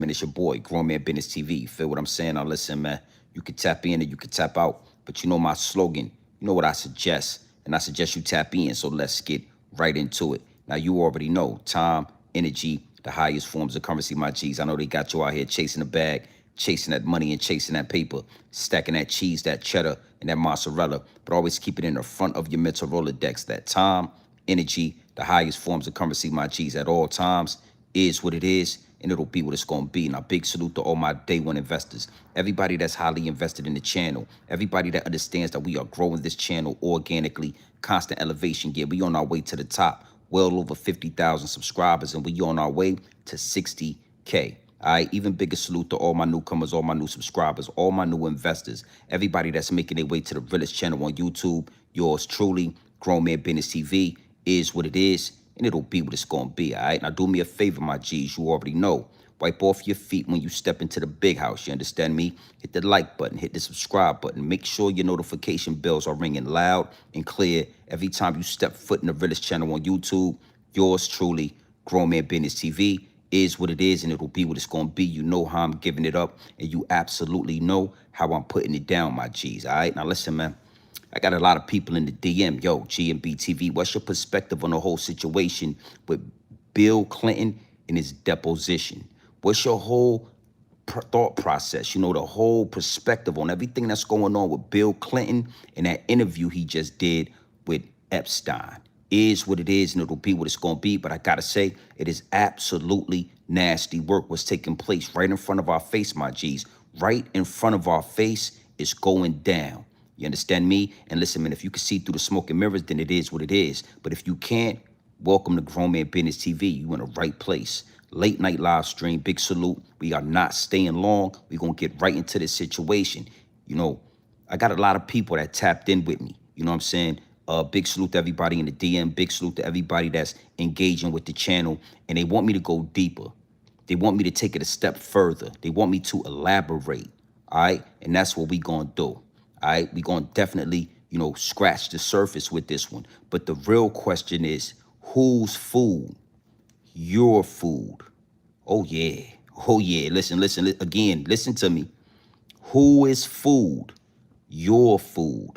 Man, it's your boy, Grown Man Business TV. Feel what I'm saying? Now listen, man, you can tap in or you can tap out, but you know my slogan, you know what I suggest, and I suggest you tap in, so let's get right into it. Now, you already know time, energy, the highest forms of currency, my G's. I know they got you out here chasing the bag, chasing that money and chasing that paper, stacking that cheese, that cheddar, and that mozzarella, but always keep it in the front of your mental Rolodex. That time, energy, the highest forms of currency, my G's, at all times is what it is, and it'll be what it's going to be. Now, big salute to all my day one investors, everybody that's highly invested in the channel, everybody that understands that we are growing this channel organically, constant elevation gear. We on our way to the top, well over 50,000 subscribers, and we on our way to 60K. All right, even bigger salute to all my newcomers, all my new subscribers, all my new investors, everybody that's making their way to the Realest channel on YouTube. Yours truly, Grown Man Business TV, is what it is, and it'll be what it's going to be, all right? Now, do me a favor, my G's. You already know. Wipe off your feet when you step into the big house. You understand me? Hit the like button. Hit the subscribe button. Make sure your notification bells are ringing loud and clear every time you step foot in the Realest channel on YouTube. Yours truly, Grown Man Business TV, is what it is, and it'll be what it's going to be. You know how I'm giving it up, and you absolutely know how I'm putting it down, my G's, all right? Now, listen, man. I got a lot of people in the DM. Yo, GMB TV, what's your perspective on the whole situation with Bill Clinton and his deposition? What's your whole thought process? You know, the whole perspective on everything that's going on with Bill Clinton and that interview he just did with Epstein. Is what it is, and it'll be what it's going to be. But I got to say, it is absolutely nasty work what's taking place right in front of our face, my G's. Right in front of our face is going down. You understand me? And listen, man, if you can see through the smoke and mirrors, then it is what it is. But if you can't, welcome to Grown Man Business TV. You in the right place. Late night live stream, big salute. We are not staying long. We're going to get right into this situation. You know, I got a lot of people that tapped in with me. You know what I'm saying? Big salute to everybody in the DM. Big salute to everybody that's engaging with the channel. And they want me to go deeper. They want me to take it a step further. They want me to elaborate. All right? And that's what we going to do. All right? We going to definitely, you know, scratch the surface with this one. But the real question is, whose food? Your food. Oh, yeah. Oh, yeah. Listen, again, listen to me. Who is food? Your food.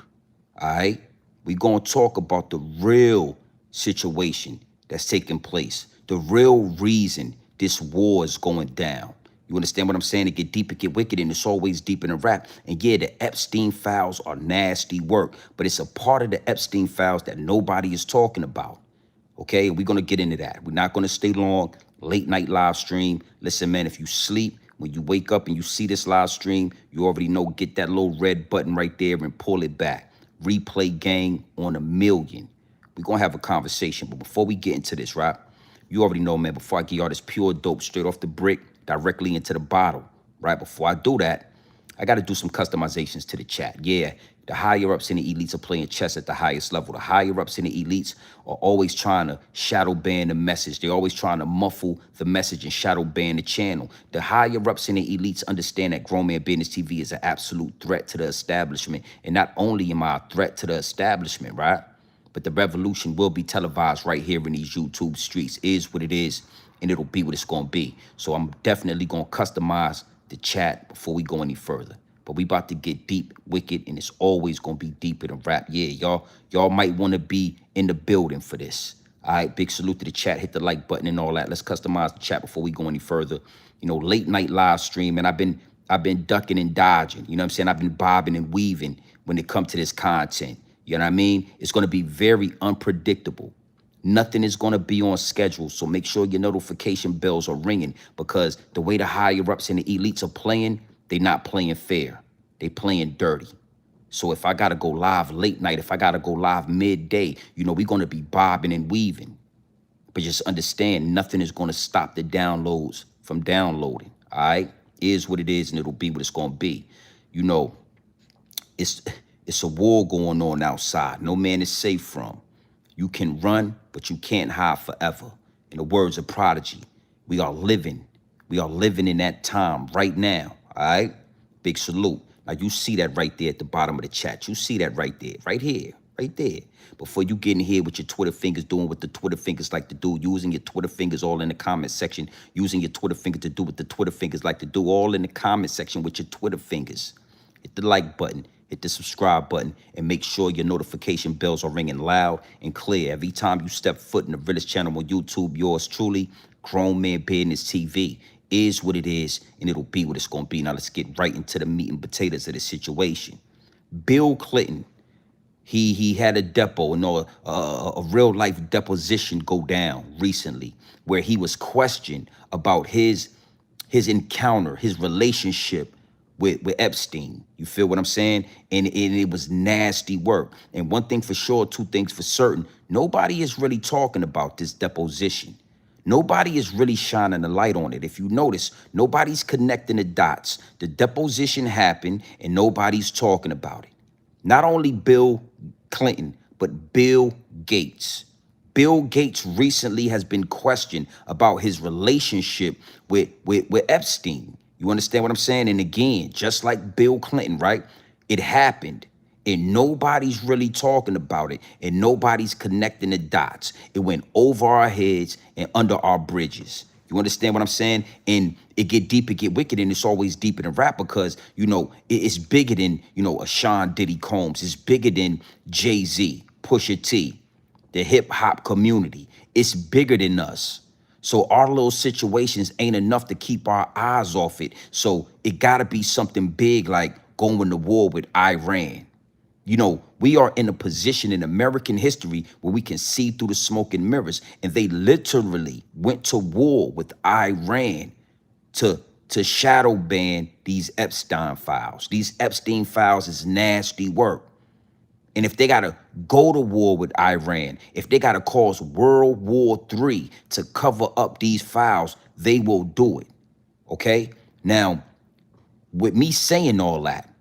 All right? We're going to talk about the real situation that's taking place, the real reason this war is going down. You understand what I'm saying? It get deep, it get wicked, and it's always deep in the rap. And yeah, the Epstein files are nasty work, but it's a part of the Epstein files that nobody is talking about. Okay, we're going to get into that. We're not going to stay long. Late night live stream. Listen, man, if you sleep, when you wake up and you see this live stream, you already know, get that little red button right there and pull it back. Replay gang on 1,000,000. We're going to have a conversation. But before we get into this, right, you already know, man, before I give y'all this pure dope straight off the brick, directly into the bottle, right, before I do that, I got to do some customizations to the chat. Yeah, the higher-ups in the elites are playing chess at the highest level. The higher-ups in the elites are always trying to shadow ban the message. They're always trying to muffle the message and shadow ban the channel. The higher-ups in the elites understand that Grown Man Business TV is an absolute threat to the establishment. And not only am I a threat to the establishment, right, but the revolution will be televised right here in these YouTube streets. Is what it is, and it'll be what it's going to be. So I'm definitely going to customize the chat before we go any further. But we about to get deep, wicked, and it's always going to be deeper than rap. Yeah, y'all might want to be in the building for this. All right, big salute to the chat. Hit the like button and all that. Let's customize the chat before we go any further. You know, late night live stream, and I've been ducking and dodging. You know what I'm saying? I've been bobbing and weaving when it comes to this content. You know what I mean? It's going to be very unpredictable. Nothing is going to be on schedule, so make sure your notification bells are ringing, because the way the higher-ups and the elites are playing, they're not playing fair. They playing dirty. So if I got to go live late night, if I got to go live midday, you know, we're going to be bobbing and weaving. But just understand, nothing is going to stop the downloads from downloading, all right? Is what it is, and it'll be what it's going to be. You know, it's a war going on outside. No man is safe from. You can run, but you can't hide forever. In the words of Prodigy, we are living in that time right now, all right? Big salute. Now, you see that right there at the bottom of the chat. You see that right there, right here. Right there. Before you get in here with your Twitter fingers doing what the Twitter fingers like to do, using your Twitter fingers all in the comment section, using your Twitter finger to do what the Twitter fingers like to do, all in the comment section with your Twitter fingers. Hit the like button, hit the subscribe button, and make sure your notification bells are ringing loud and clear every time you step foot in the Realest channel on YouTube. Yours truly, Grown Man Business TV, is what it is, and it'll be what it's going to be. Now let's get right into the meat and potatoes of the situation. Bill Clinton, he had a a real life deposition go down recently, where he was questioned about his encounter, his relationship with Epstein. You feel what I'm saying? And it was nasty work. And one thing for sure, two things for certain, nobody is really talking about this deposition. Nobody is really shining a light on it. If you notice, nobody's connecting the dots. The deposition happened and nobody's talking about it. Not only Bill Clinton, but Bill Gates. Bill Gates recently has been questioned about his relationship with Epstein. You understand what I'm saying? And again, just like Bill Clinton, right? It happened and nobody's really talking about it and nobody's connecting the dots. It went over our heads and under our bridges. You understand what I'm saying? And it get deep, it get wicked, and it's always deeper than rap because, you know, it's bigger than, you know, a Sean Diddy Combs. It's bigger than Jay-Z, Pusha T, the hip hop community. It's bigger than us. So our little situations ain't enough to keep our eyes off it. So it gotta be something big like going to war with Iran. You know, we are in a position in American history where we can see through the smoke and mirrors, and they literally went to war with Iran to shadow ban these Epstein files. These Epstein files is nasty work. And if they got to go to war with Iran, if they got to cause World War III to cover up these files, they will do it. Okay? Now, with me saying all that,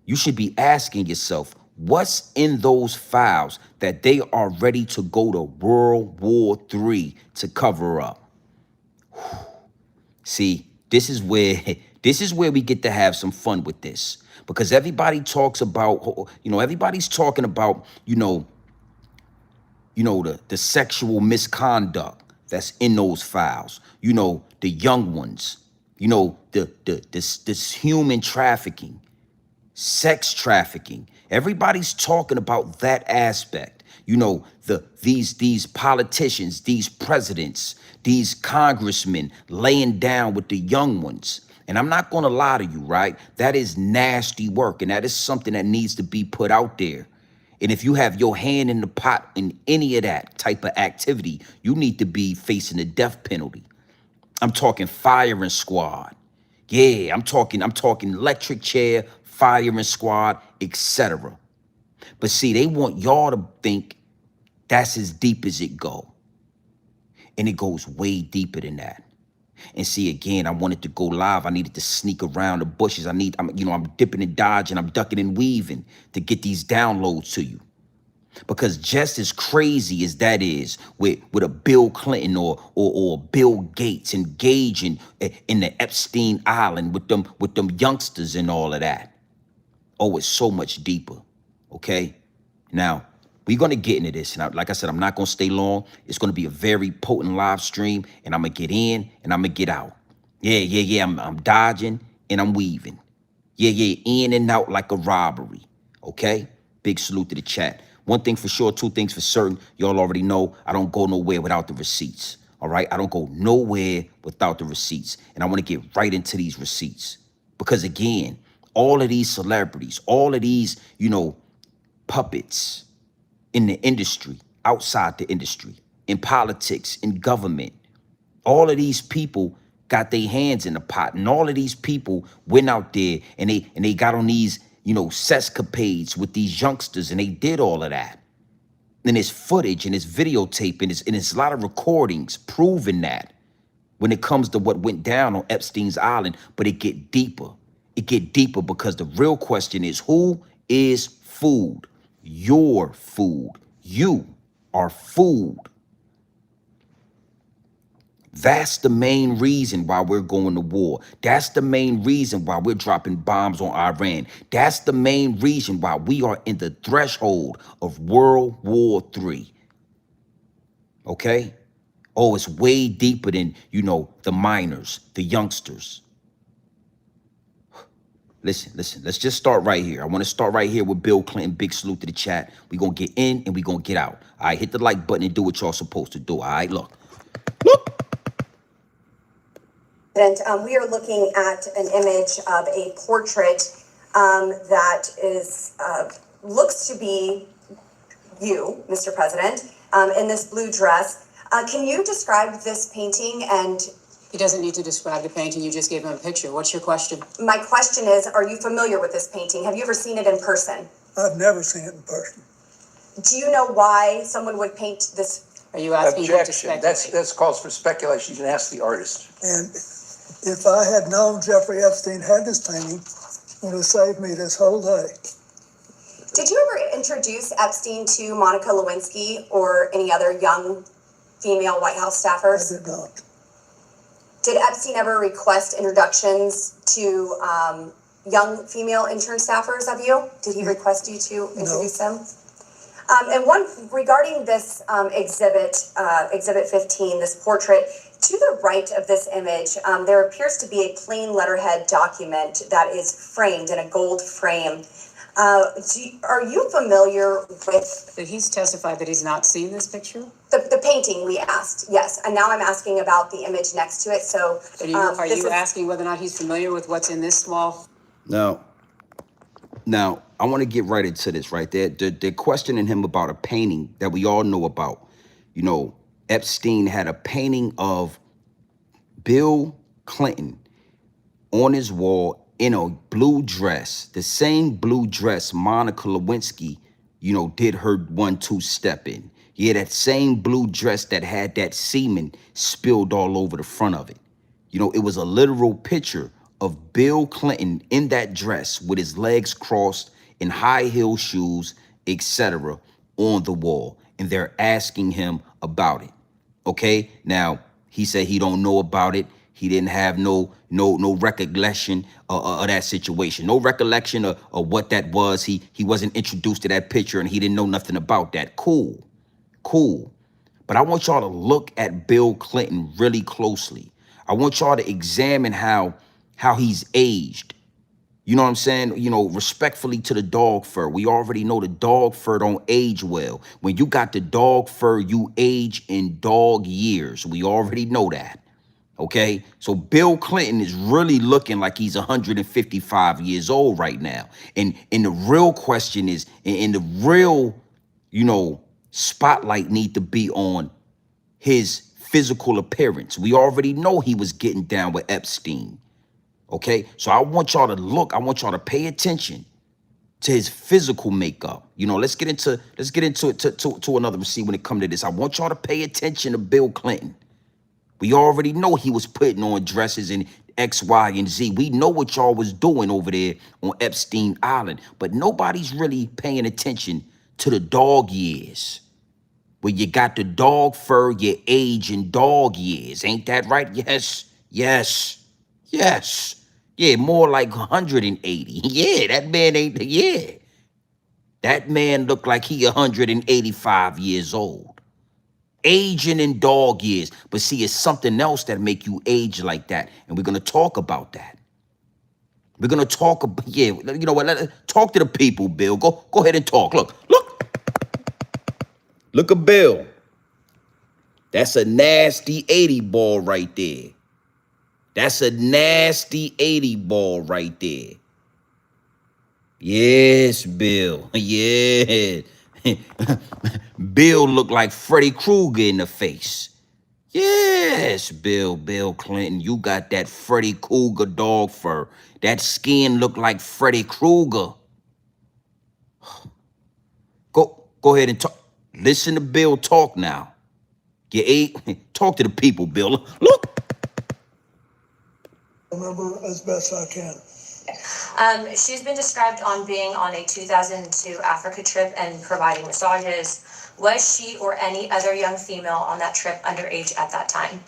you should be asking yourself, what's in those files that they are ready to go to World War III to cover up? See, this is where we get to have some fun with this, because everybody talks about, you know, everybody's talking about, the sexual misconduct that's in those files. You know, the young ones. You know, this human trafficking, sex trafficking. Everybody's talking about that aspect. You know, these politicians, these presidents, these congressmen laying down with the young ones. And I'm not going to lie to you, right? That is nasty work, and that is something that needs to be put out there. And if you have your hand in the pot in any of that type of activity, you need to be facing the death penalty. I'm talking firing squad. Yeah, I'm talking electric chair, firing squad, etc. But see, they want y'all to think that's as deep as it go. And it goes way deeper than that. And see, again, I wanted to go live. I needed to sneak around the bushes. I'm dipping and dodging. I'm ducking and weaving to get these downloads to you. Because just as crazy as that is with a Bill Clinton or Bill Gates engaging in the Epstein Island with them youngsters and all of that. Oh, it's so much deeper. Okay? Now, we're going to get into this. And like I said, I'm not going to stay long. It's going to be a very potent live stream. And I'm going to get in and I'm going to get out. Yeah. I'm dodging and I'm weaving. Yeah. In and out like a robbery. Okay? Big salute to the chat. One thing for sure, two things for certain. Y'all already know I don't go nowhere without the receipts. All right? I don't go nowhere without the receipts. And I want to get right into these receipts. Because again, all of these celebrities, all of these, puppets in the industry, outside the industry, in politics, in government, all of these people got their hands in the pot. And all of these people went out there and they got on these, sescapades with these youngsters, and they did all of that. And there's footage and there's videotape and there's a lot of recordings proving that when it comes to what went down on Epstein's Island. But it get deeper. It get deeper because the real question is, who is food? Your food. You are food. That's the main reason why we're going to war. That's the main reason why we're dropping bombs on Iran. That's the main reason why we are in the threshold of World War III. Okay? Oh, it's way deeper than, the minors, the youngsters. Listen, let's just start right here. I want to start right here with Bill Clinton. Big salute to the chat. We're going to get in and we're going to get out. All right, hit the like button and do what y'all supposed to do. All right, look. And we are looking at an image of a portrait that is looks to be you, Mr. President, in this blue dress. Can you describe this painting? And he doesn't need to describe the painting. You just gave him a picture. What's your question? My question is, are you familiar with this painting? Have you ever seen it in person? I've never seen it in person. Do you know why someone would paint this? Are you asking him to Objection. speculate? That's calls for speculation. You can ask the artist. And if I had known Jeffrey Epstein had this painting, it would have saved me this whole day. Did you ever introduce Epstein to Monica Lewinsky or any other young female White House staffers? I did not. Did Epstein ever request introductions to young female intern staffers of you? Did he request you to introduce them? And one regarding this exhibit 15, this portrait, to the right of this image, there appears to be a plain letterhead document that is framed in a gold frame. Are you familiar with? He's testified that he's not seen this picture? The painting we asked, yes. And now I'm asking about the image next to it. So are you asking whether or not he's familiar with what's in this small? Now, I want to get right into this right there. They're questioning him about a painting that we all know about. Epstein had a painting of Bill Clinton on his wall in a blue dress, the same blue dress Monica Lewinsky, did her 1-2 step in. Yeah, that same blue dress that had that semen spilled all over the front of it. It was a literal picture of Bill Clinton in that dress with his legs crossed in high heel shoes, etc., on the wall. And they're asking him about it. Okay, now he said he don't know about it. He didn't have no recollection of that situation, no recollection of what that was. He wasn't introduced to that picture and he didn't know nothing about that. Cool. But I want y'all to look at Bill Clinton really closely. I want y'all to examine how he's aged. You know what I'm saying? Respectfully to the dog fur. We already know the dog fur don't age well. When you got the dog fur, you age in dog years. We already know that. Okay? So Bill Clinton is really looking like he's 155 years old right now. And the real question is, and the real, spotlight need to be on his physical appearance. We already know he was getting down with Epstein. Okay, so I want y'all to look. I want y'all to pay attention to his physical makeup. Let's get into it to another scene when it comes to this. I want y'all to pay attention to Bill Clinton. We already know he was putting on dresses and X, Y, and Z. We know what y'all was doing over there on Epstein Island, but nobody's really paying attention to the dog years. Where you got the dog fur, your age in dog years. Ain't that right? Yes. Yeah, more like 180. Yeah, that man ain't, yeah. That man looked like he 185 years old. Aging in dog years. But see, it's something else that make you age like that. And we're going to talk about that. We're going to talk about, yeah, you know what? Talk to the people, Bill. Go ahead and talk. Look. Look at Bill. That's a nasty 80 ball right there. That's a nasty 80 ball right there. Yes, Bill. Yeah. Bill looked like Freddy Krueger in the face. Yes, Bill Clinton. You got that Freddy Krueger dog fur. That skin looked like Freddy Krueger. Go ahead and talk. Listen to Bill talk now. Talk to the people, Bill. Look. Remember as best I can. She's been described on being on a 2002 Africa trip and providing massages. Was she or any other young female on that trip underage at that time?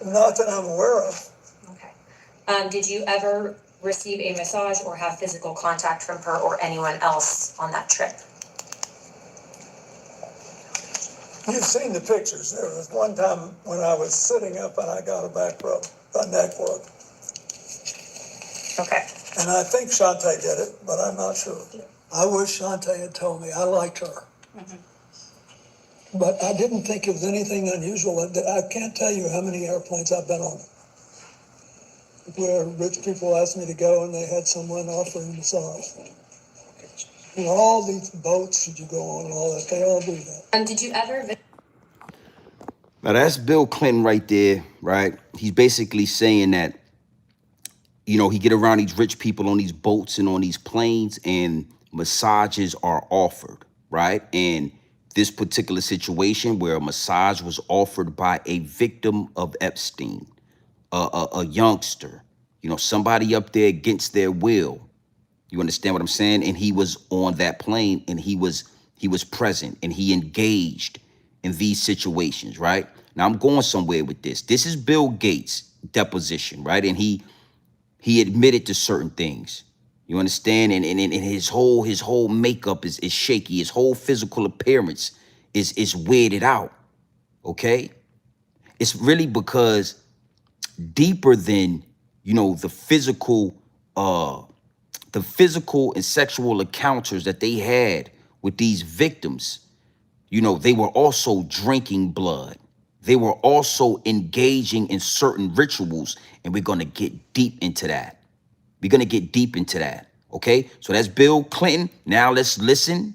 Not that I'm aware of. Okay. Did you ever receive a massage or have physical contact from her or anyone else on that trip? You've seen the pictures. There was one time when I was sitting up and I got a back rub, a neck rub. Okay. And I think Shantae did it, but I'm not sure. I wish Shantae had told me. I liked her. But I didn't think it was anything unusual. I can't tell you how many airplanes I've been on where rich people asked me to go and they had someone offering massage. You know, all these boats that you go on and all that, they all do that. Did you ever Now that's Bill Clinton right there, right? He's basically saying that, you know, he get around these rich people on these boats and on these planes and massages are offered, right? And this particular situation where a massage was offered by a victim of Epstein, a youngster, you know, somebody up there against their will. You understand what I'm saying? And he was on that plane and he was present and he engaged in these situations, right? Now I'm going somewhere with this. This is Bill Gates' deposition, right? And he admitted to certain things. You understand? And his whole makeup is shaky. His whole physical appearance is weirded out. Okay? It's really because deeper than, you know, the physical and sexual encounters that they had with these victims, you know, they were also drinking blood. They were also engaging in certain rituals, and we're going to get deep into that. We're going to get deep into that, okay? So that's Bill Clinton. Now let's listen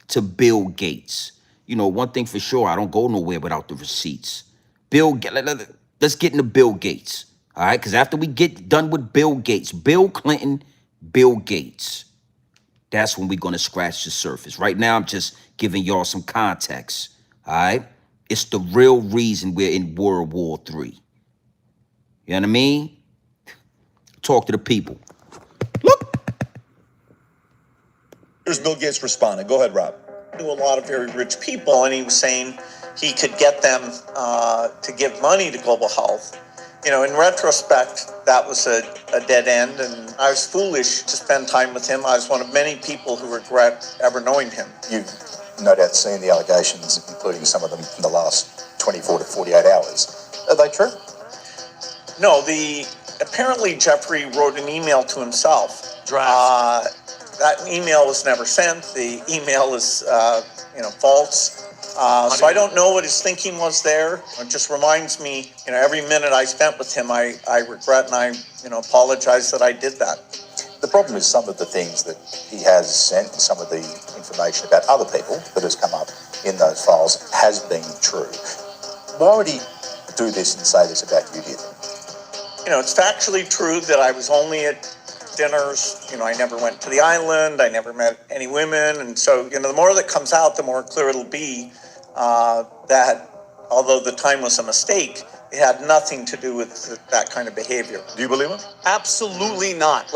to Bill Gates. You know, one thing for sure, I don't go nowhere without the receipts. Let's get into Bill Gates, all right? Because after we get done with Bill Gates, Bill Clinton, Bill Gates, that's when we're going to scratch the surface. Right now, I'm just giving y'all some context, all right? It's the real reason we're in World War III. You know what I mean? Talk to the people. Look. Here's Bill Gates responding. Go ahead, Rob. To a lot of very rich people, and he was saying he could get them to give money to global health. You know, in retrospect, that was a dead end, and I was foolish to spend time with him. I was one of many people who regret ever knowing him. You've no doubt seen the allegations, including some of them in the last 24 to 48 hours. Are they true? No, apparently Jeffrey wrote an email to himself. That email was never sent. The email is, false. So I don't know what his thinking was there. It just reminds me, every minute I spent with him, I regret and I, apologize that I did that. The problem is some of the things that he has sent, some of the information about other people that has come up in those files has been true. Why would he do this and say this about you here? It's factually true that I was only at dinners. I never went to the island. I never met any women. And so, the more that comes out, the more clear it'll be that although the time was a mistake, it had nothing to do with that kind of behavior. Do you believe him? Absolutely not.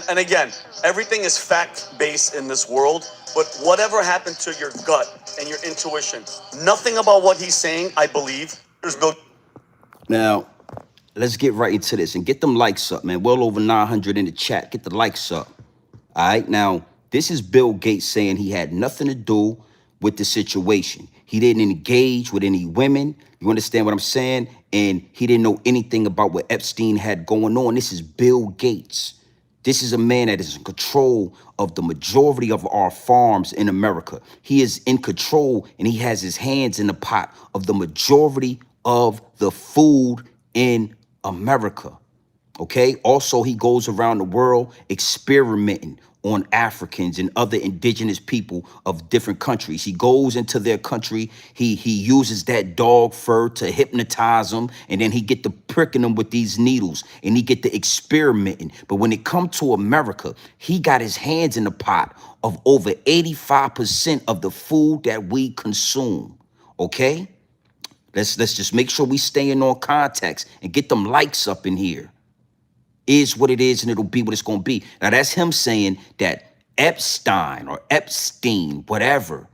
And again, everything is fact-based in this world, but whatever happened to your gut and your intuition, nothing about what he's saying, I believe. There's Bill. Now, let's get right into this and get them likes up, man. Well over 900 in the chat. Get the likes up. All right. Now, this is Bill Gates saying he had nothing to do with the situation. He didn't engage with any women. You understand what I'm saying? And he didn't know anything about what Epstein had going on. This is Bill Gates. This is a man that is in control of the majority of our farms in America. He is in control and he has his hands in the pot of the majority of the food in America. Okay. Also, he goes around the world experimenting on Africans and other indigenous people of different countries. He goes into their country. He uses that dog fur to hypnotize them. And then he get to pricking them with these needles and he get to experimenting. But when it comes to America, he got his hands in the pot of over 85% of the food that we consume. Okay. Let's just make sure we staying on context and get them likes up in here. Is what it is and it'll be what it's going to be. Now, that's him saying that Epstein or Epstein, whatever,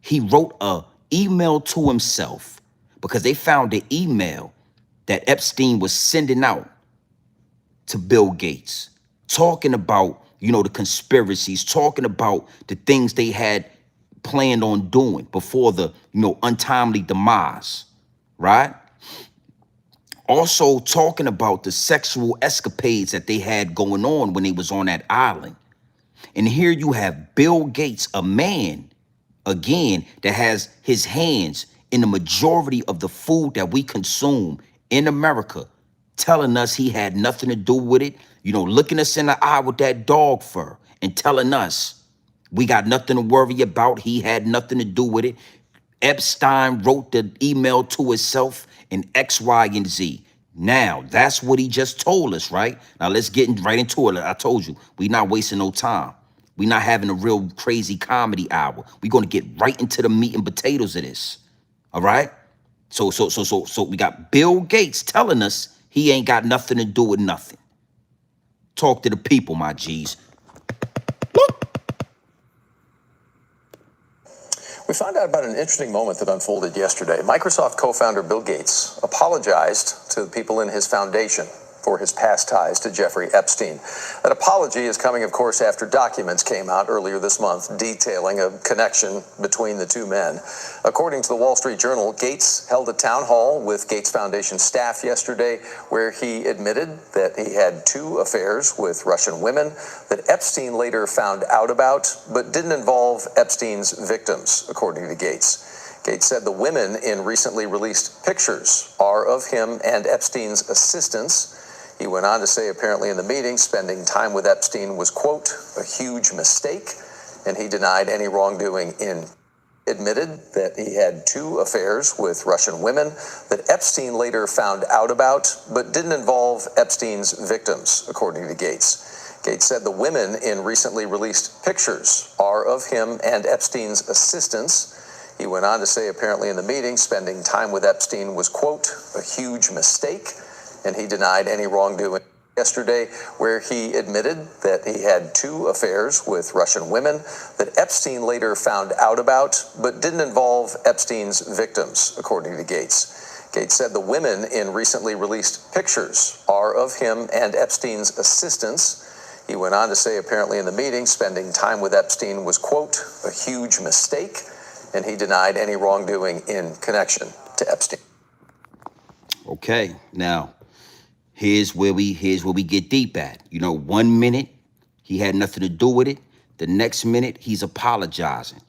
he wrote a email to himself because they found the email that Epstein was sending out to Bill Gates, talking about, you know, the conspiracies, talking about the things they had planned on doing before the, you know, untimely demise, right? Also talking about the sexual escapades that they had going on when they was on that island. And here you have Bill Gates, a man, again, that has his hands in the majority of the food that we consume in America, telling us he had nothing to do with it, you know, looking us in the eye with that dog fur and telling us we got nothing to worry about. He had nothing to do with it. Epstein wrote the email to himself and X, Y, and Z. Now, that's what he just told us, right? Now, let's get right into it. I told you, we not wasting no time. We not having a real crazy comedy hour. We're going to get right into the meat and potatoes of this. All right? So we got Bill Gates telling us he ain't got nothing to do with nothing. Talk to the people, my G's. We found out about an interesting moment that unfolded yesterday. Microsoft co-founder Bill Gates apologized to the people in his foundation for his past ties to Jeffrey Epstein. That apology is coming, of course, after documents came out earlier this month detailing a connection between the two men. According to the Wall Street Journal, Gates held a town hall with Gates Foundation staff yesterday where he admitted that he had 2 affairs with Russian women that Epstein later found out about, but didn't involve Epstein's victims, according to Gates. Gates said the women in recently released pictures are of him and Epstein's assistants. He went on to say, apparently in the meeting, spending time with Epstein was, quote, a huge mistake, and he denied any wrongdoing admitted that he had 2 affairs with Russian women that Epstein later found out about, but didn't involve Epstein's victims, according to Gates. Gates said the women in recently released pictures are of him and Epstein's assistants. He went on to say, apparently in the meeting, spending time with Epstein was, quote, a huge mistake, and he denied any wrongdoing yesterday, where he admitted that he had 2 affairs with Russian women that Epstein later found out about, but didn't involve Epstein's victims, according to Gates. Gates said the women in recently released pictures are of him and Epstein's assistants. He went on to say, apparently in the meeting, spending time with Epstein was, quote, a huge mistake, and he denied any wrongdoing in connection to Epstein. Okay, now, here's where we get deep at. You know, 1 minute he had nothing to do with it. The next minute he's apologizing.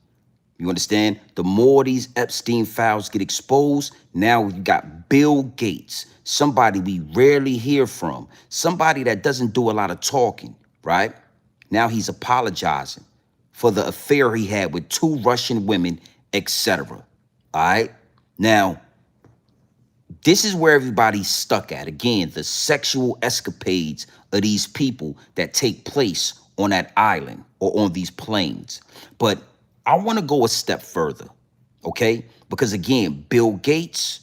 You understand? The more these Epstein files get exposed, now you got Bill Gates, somebody we rarely hear from, somebody that doesn't do a lot of talking, right? Now he's apologizing for the affair he had with 2 Russian women, etc. All right? Now, this is where everybody's stuck at. Again, the sexual escapades of these people that take place on that island or on these planes. But I want to go a step further, okay? Because again, Bill Gates,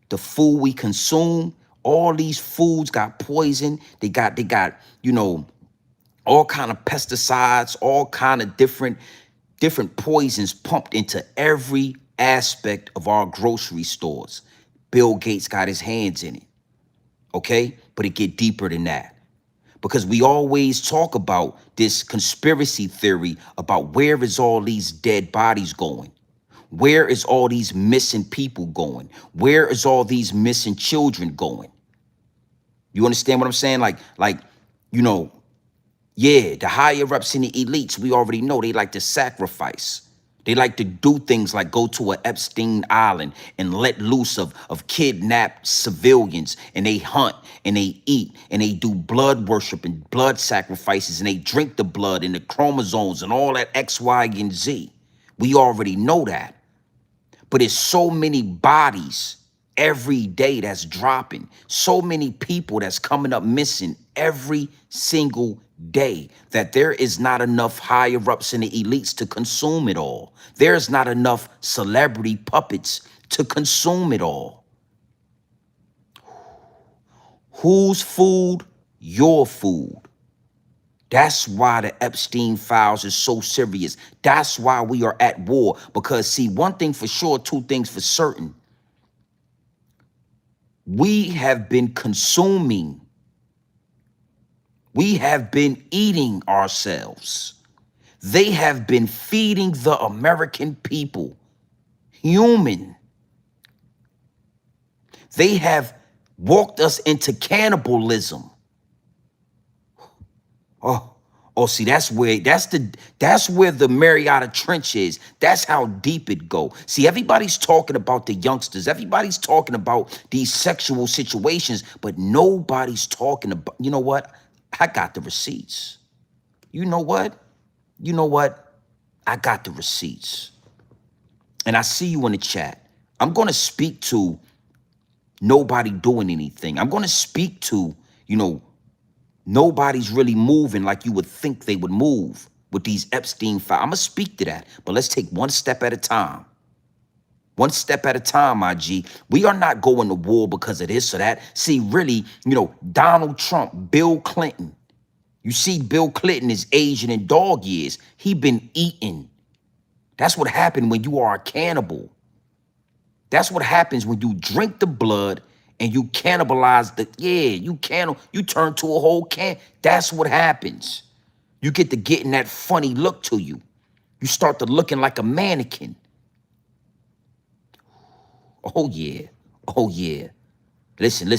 the food we consume, all these foods got poison. They got, you know, all kind of pesticides, all kind of different poisons pumped into every aspect of our grocery stores. Bill Gates got his hands in it, okay? But it get deeper than that. Because we always talk about this conspiracy theory about where is all these dead bodies going? Where is all these missing people going? Where is all these missing children going? You understand what I'm saying? Like, you know, yeah, the higher ups in the elites, we already know they like to sacrifice. They like to do things like go to an Epstein island and let loose of kidnapped civilians, and they hunt and they eat and they do blood worship and blood sacrifices, and they drink the blood and the chromosomes and all that X, Y, and Z. We already know that. But it's so many bodies every day that's dropping, so many people that's coming up missing every single day, that there is not enough higher ups in the elites to consume it all. There's not enough celebrity puppets to consume it all. Whose food? Your food. That's why the Epstein files is so serious. That's why we are at war. Because see, one thing for sure, 2 things for certain. We have been consuming. We have been eating ourselves. They have been feeding the American people human. They have walked us into cannibalism. See, that's where the Mariana Trench is. That's how deep it go. See, everybody's talking about the youngsters. Everybody's talking about these sexual situations, but nobody's talking about, you know what? I got the receipts. You know what? I got the receipts. And I see you in the chat. I'm going to speak to nobody doing anything. I'm going to speak to, nobody's really moving like you would think they would move with these Epstein files. I'm going to speak to that, but let's take one step at a time. One step at a time, my G. We are not going to war because of this or that. See, really, Donald Trump, Bill Clinton. You see, Bill Clinton is Asian in dog years. He been eating. That's what happened when you are a cannibal. That's what happens when you drink the blood and you cannibalize you turn to a whole can. That's what happens. You get to getting that funny look to you. You start to looking like a mannequin. Oh yeah. Listen.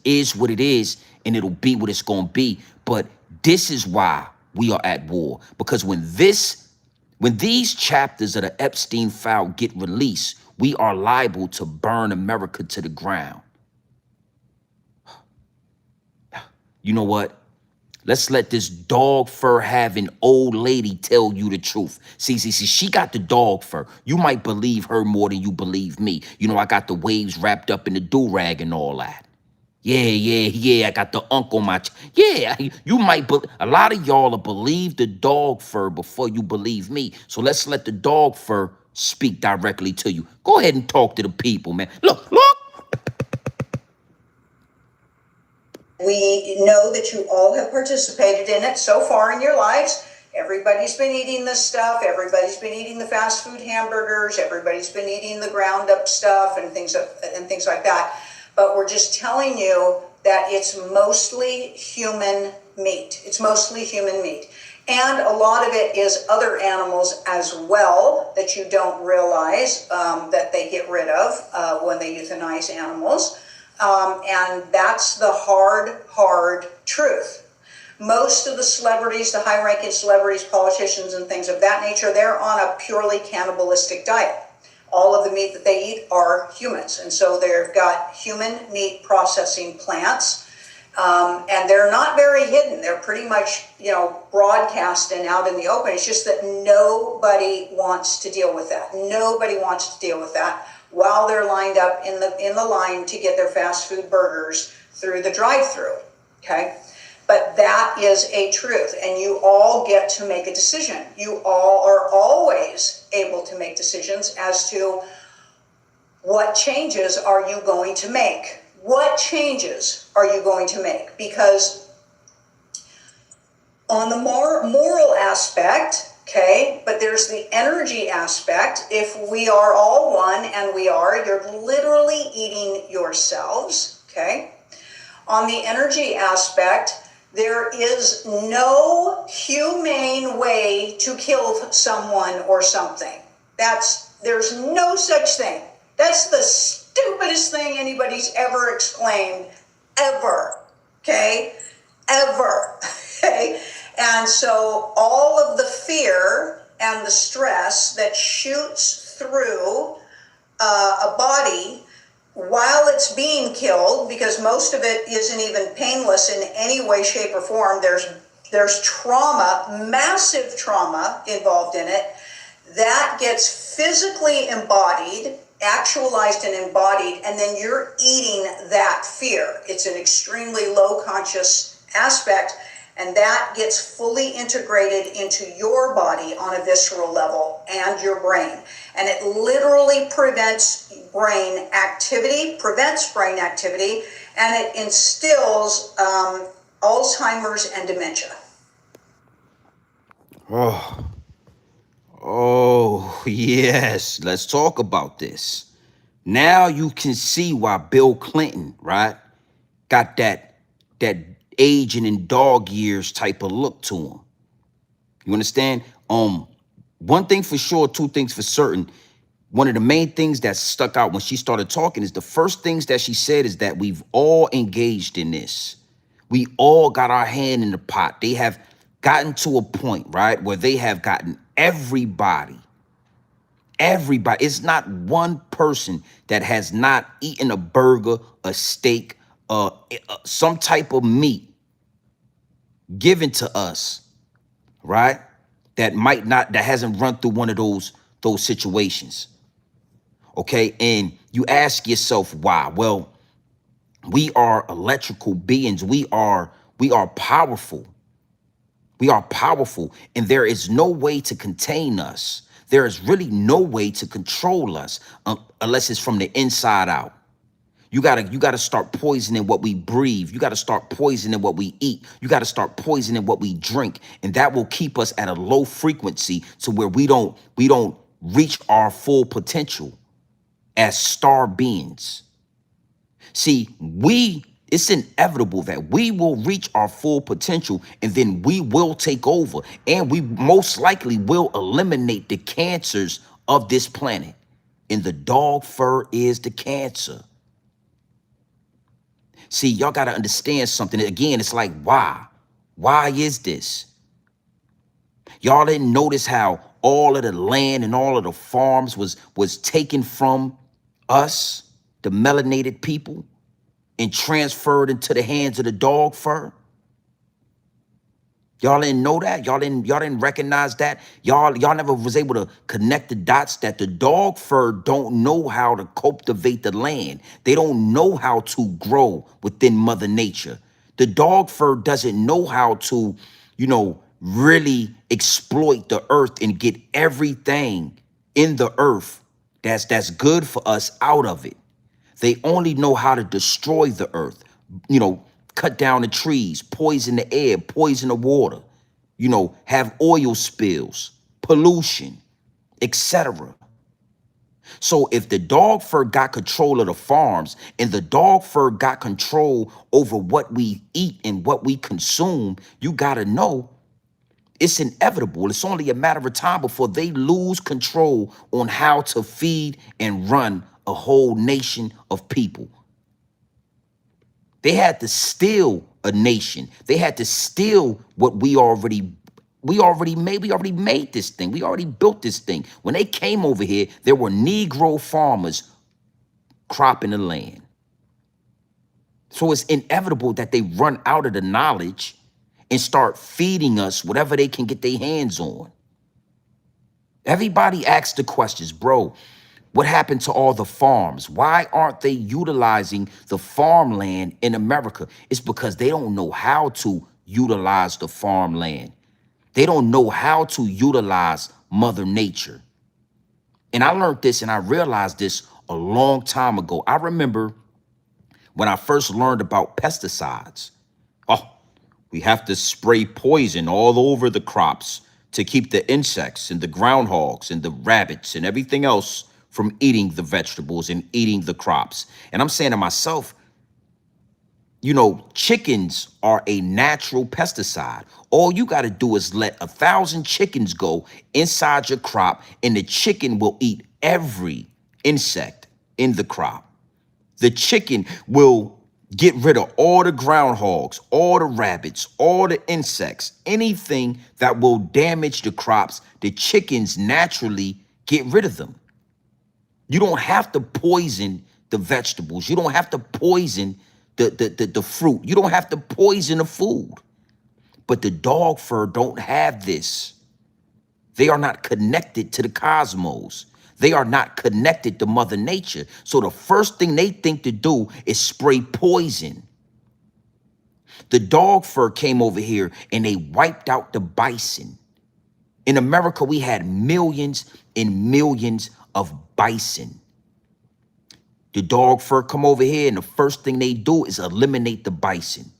Is what it is, and it'll be what it's gonna be. But this is why we are at war. Because when these chapters of the Epstein file get released, we are liable to burn America to the ground. You know what? Let's let this dog fur having old lady tell you the truth. See, she got the dog fur. You might believe her more than you believe me. I got the waves wrapped up in the do-rag and all that. Yeah, I got the uncle you might, a lot of y'all will believe the dog fur before you believe me. So let's let the dog fur speak directly to you. Go ahead and talk to the people, man. Look. We know that you all have participated in it so far in your lives. Everybody's been eating this stuff. Everybody's been eating the fast food hamburgers. Everybody's been eating the ground up stuff and things like that. But we're just telling you that it's mostly human meat. It's mostly human meat. And a lot of it is other animals as well that you don't realize that they get rid of when they euthanize animals. And that's the hard truth. Most of the celebrities, the high-ranking celebrities, politicians, and things of that nature, they're on a purely cannibalistic diet. All of the meat that they eat are humans. And so they've got human meat processing plants. And they're not very hidden. They're pretty much, broadcast and out in the open. It's just that nobody wants to deal with that. Nobody wants to deal with that while they're lined up in the line to get their fast food burgers through the drive-through, okay? But that is a truth, and you all get to make a decision. You all are always able to make decisions as to what changes are you going to make. What changes are you going to make? Because on the moral aspect, okay, but there's the energy aspect. If we are all one, and you're literally eating yourselves, okay? On the energy aspect, there is no humane way to kill someone or something. There's no such thing. That's the stupidest thing anybody's ever exclaimed, ever, okay? Ever, okay? And so all of the fear and the stress that shoots through a body while it's being killed, because most of it isn't even painless in any way, shape, or form. There's trauma, massive trauma involved in it, that gets physically embodied, actualized and embodied, and then you're eating that fear. It's an extremely low conscious aspect, and that gets fully integrated into your body on a visceral level and your brain. And it literally prevents brain activity, and it instills Alzheimer's and dementia. Oh, yes. Let's talk about this. Now you can see why Bill Clinton, right, got that aging in dog years type of look to him. You understand? One thing for sure, two things for certain. One of the main things that stuck out when she started talking is the first things that she said is that we've all engaged in this. We all got our hand in the pot. They have gotten to a point, right, where they have gotten everybody. It's not one person that has not eaten a burger, a steak, some type of meat given to us, right? That hasn't run through one of those situations. Okay, and you ask yourself why? Well, we are electrical beings. We are powerful. We are powerful, and there is no way to contain us. There is really no way to control us unless it's from the inside out. You gotta start poisoning what we breathe. You gotta start poisoning what we eat. You gotta start poisoning what we drink, and that will keep us at a low frequency to where we don't reach our full potential as star beings. See, it's inevitable that we will reach our full potential, and then we will take over, and we most likely will eliminate the cancers of this planet. And the dog fur is the cancer. See, y'all got to understand something. Again, it's like, why? Why is this? Y'all didn't notice how all of the land and all of the farms was taken from us, the melanated people, and transferred into the hands of the dog fur? Y'all didn't know that? Y'all didn't recognize that? Y'all never was able to connect the dots that the dog fur don't know how to cultivate the land. They don't know how to grow within Mother Nature. The dog fur doesn't know how to, really exploit the earth and get everything in the earth that's good for us out of it. They only know how to destroy the earth, cut down the trees, poison the air, poison the water, have oil spills, pollution, etc. So if the dog fur got control of the farms and the dog fur got control over what we eat and what we consume, you got to know it's inevitable. It's only a matter of time before they lose control on how to feed and run a whole nation of people. They had to steal a nation. They had to steal what we already made. We already made this thing. We already built this thing. When they came over here, there were Negro farmers cropping the land. So it's inevitable that they run out of the knowledge and start feeding us whatever they can get their hands on. Everybody asks the questions, bro, what happened to all the farms? Why aren't they utilizing the farmland in America? It's because they don't know how to utilize the farmland. They don't know how to utilize Mother Nature. And I learned this and I realized this a long time ago. I remember when I first learned about pesticides. We have to spray poison all over the crops to keep the insects and the groundhogs and the rabbits and everything else from eating the vegetables and eating the crops. And I'm saying to myself, chickens are a natural pesticide. All you got to do is let 1,000 chickens go inside your crop, and the chicken will eat every insect in the crop. The chicken will get rid of all the groundhogs, all the rabbits, all the insects, anything that will damage the crops. The chickens naturally get rid of them. You don't have to poison the vegetables. You don't have to poison the fruit. You don't have to poison the food. But the dog fur don't have this. They are not connected to the cosmos. They are not connected to Mother Nature. So the first thing they think to do is spray poison. The dog fur came over here and they wiped out the bison. In America, we had millions and millions of bison. The dog fur come over here and the first thing they do is eliminate the bison.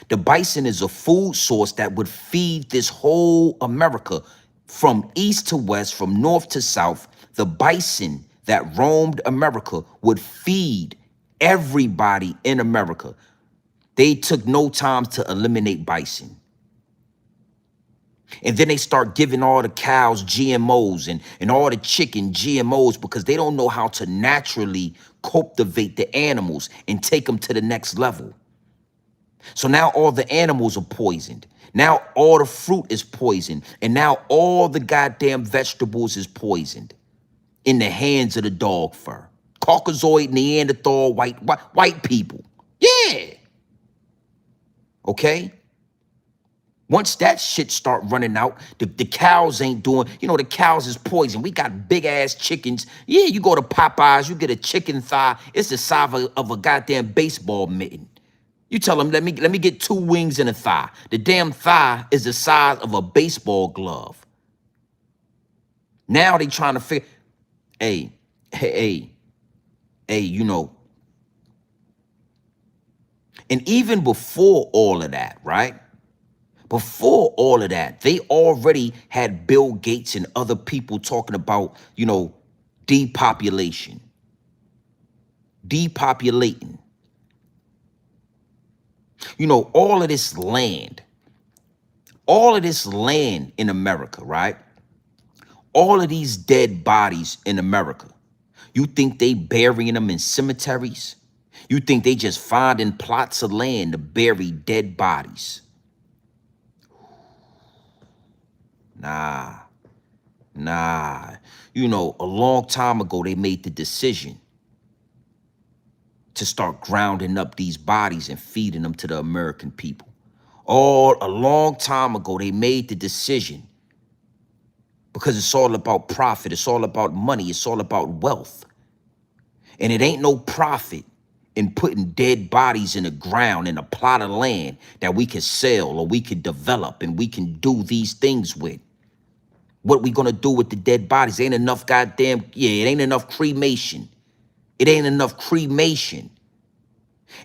The bison is a food source that would feed this whole America from east to west, from north to south. The bison that roamed America would feed everybody in America. They took no time to eliminate bison. And then they start giving all the cows GMOs and all the chicken GMOs because they don't know how to naturally cultivate the animals and take them to the next level. So now all the animals are poisoned. Now all the fruit is poisoned. And now all the goddamn vegetables is poisoned in the hands of the dog fur. Caucasoid, Neanderthal, white people. Yeah. Okay? Once that shit start running out, the cows ain't doing, the cows is poison. We got big ass chickens. Yeah, you go to Popeyes, you get a chicken thigh. It's the size of a goddamn baseball mitten. You tell them, let me get 2 wings and a thigh. The damn thigh is the size of a baseball glove. Now they trying to figure, hey, and even before all of that, right? Before all of that, they already had Bill Gates and other people talking about, depopulation. Depopulating. All of this land in America, right? All of these dead bodies in America. You think they burying them in cemeteries? You think they just finding plots of land to bury dead bodies? Nah. A long time ago, they made the decision to start grounding up these bodies and feeding them to the American people. A long time ago, they made the decision because it's all about profit. It's all about money. It's all about wealth. And it ain't no profit in putting dead bodies in the ground in a plot of land that we can sell or we can develop and we can do these things with. What we gonna do with the dead bodies? Ain't enough it ain't enough cremation. It ain't enough cremation.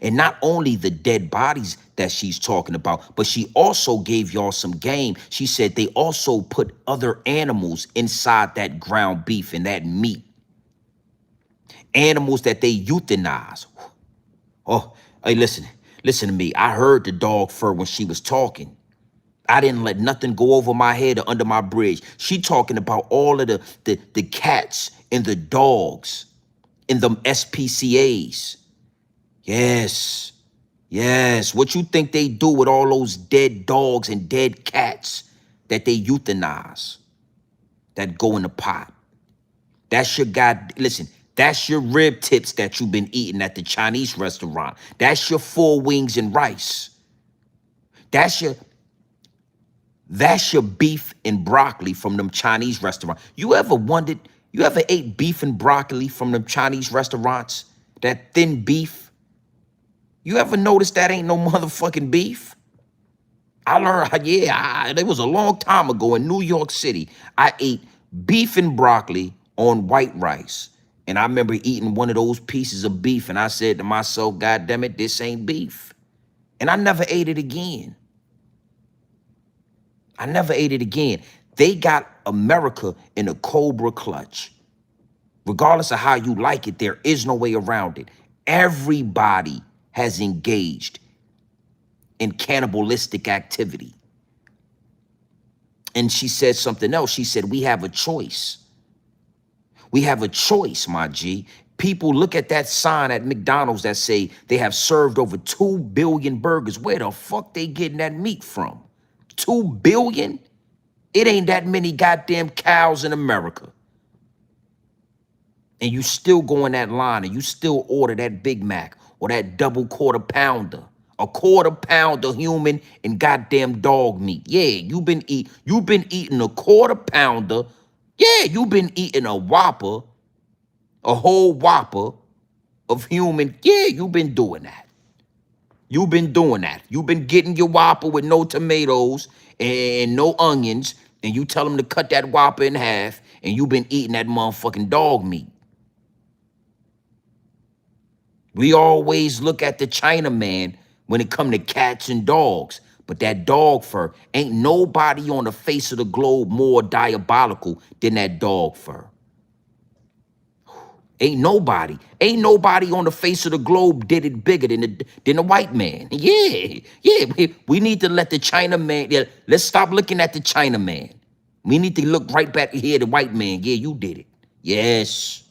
And not only the dead bodies that she's talking about, but she also gave y'all some game. She said they also put other animals inside that ground beef and that meat. Animals that they euthanize. Oh, hey, listen to me. I heard the dog fur when she was talking. I didn't let nothing go over my head or under my bridge. She talking about all of the cats and the dogs in them SPCAs. Yes. What you think they do with all those dead dogs and dead cats that they euthanize, that go in the pot? That's your listen, that's your rib tips that you've been eating at the Chinese restaurant. That's your 4 wings and rice. That's your beef and broccoli from them Chinese restaurants. You ever ate beef and broccoli from them Chinese restaurants? That thin beef? You ever notice that ain't no motherfucking beef? I learned, it was a long time ago in New York City. I ate beef and broccoli on white rice. And I remember eating one of those pieces of beef and I said to myself, God damn it, this ain't beef. And I never ate it again. They got America in a cobra clutch. Regardless of how you like it, there is no way around it. Everybody has engaged in cannibalistic activity. And she said something else. She said, we have a choice. We have a choice, my G. People look at that sign at McDonald's that say they have served over 2 billion burgers. Where the fuck they getting that meat from? 2 billion? It ain't that many goddamn cows in America. And you still go in that line and you still order that Big Mac or that double quarter pounder. A quarter pounder human and goddamn dog meat. Yeah, you've been eating a quarter pounder. Yeah, you've been eating a Whopper, a whole Whopper of human. Yeah, you've been doing that. You've been getting your Whopper with no tomatoes and no onions, and you tell them to cut that Whopper in half, and you've been eating that motherfucking dog meat. We always look at the Chinaman when it come to cats and dogs, but that dog fur, ain't nobody on the face of the globe more diabolical than that dog fur. Ain't nobody on the face of the globe did it bigger than the white man. Yeah. We need to let the China man, yeah, let's stop looking at the China man. We need to look right back here, the white man. Yeah, you did it. Yes.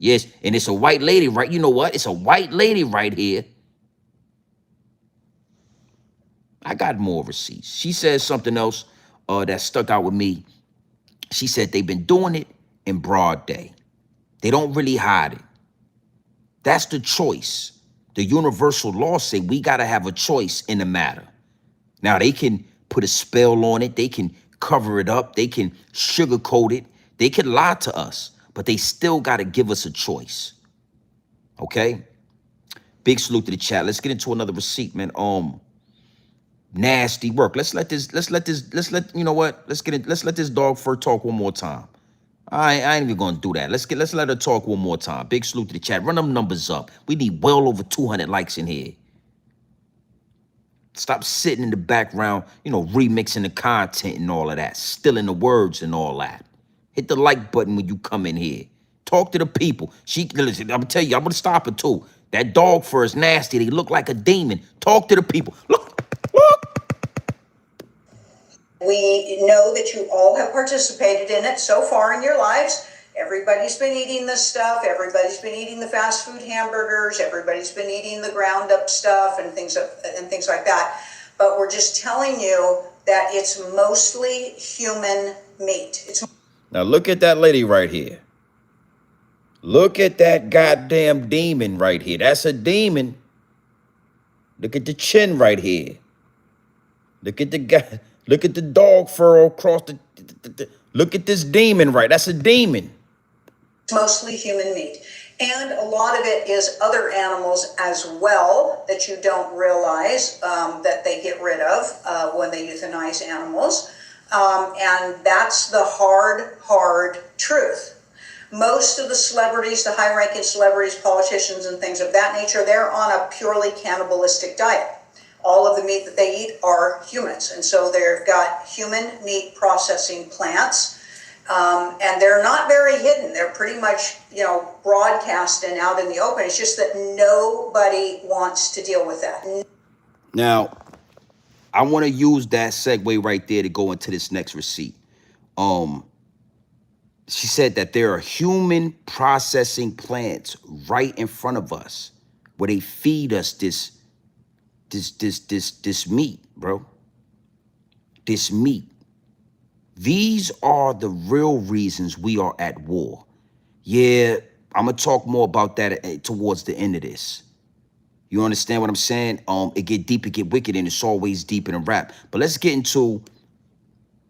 And it's a white lady, right? You know what? It's a white lady right here. I got more receipts. She says something else that stuck out with me. She said they've been doing it in broad day. They don't really hide it. That's the choice. The universal law say we got to have a choice in the matter. Now, they can put a spell on it. They can cover it up. They can sugarcoat it. They can lie to us, but they still got to give us a choice. Okay? Big salute to the chat. Let's get into another receipt, man. Nasty work. Let's let this dog fur talk one more time. I ain't even gonna do that. Let's let her talk one more time. Big salute to the chat. Run them numbers up. We need well over 200 likes in here. Stop sitting in the background, remixing the content and all of that, stealing the words and all that. Hit the like button when you come in here. Talk to the people. Listen, I'm gonna tell you, I'm gonna stop it too. That dog fur is nasty. They look like a demon. Talk to the people. Look. We know that you all have participated in it so far in your lives. Everybody's been eating this stuff. Everybody's been eating the fast food hamburgers. Everybody's been eating the ground up stuff and things like that. But we're just telling you that it's mostly human meat. Now look at that lady right here. Look at that goddamn demon right here. That's a demon. Look at the chin right here. Look at the guy. Look at the dog fur across the look at this demon, right? That's a demon. Mostly human meat. And a lot of it is other animals as well that you don't realize that they get rid of when they euthanize animals. And that's the hard truth. Most of the celebrities, the high-ranking celebrities, politicians, and things of that nature, they're on a purely cannibalistic diet. All of the meat that they eat are humans. And so they've got human meat processing plants. And they're not very hidden. They're pretty much, broadcast and out in the open. It's just that nobody wants to deal with that. Now, I want to use that segue right there to go into this next receipt. She said that there are human processing plants right in front of us where they feed us this meat, bro. This meat. These are the real reasons we are at war. Yeah, I'm gonna talk more about that towards the end of this. You understand what I'm saying? It get deep, it get wicked, and it's always deep in a rap. But let's get into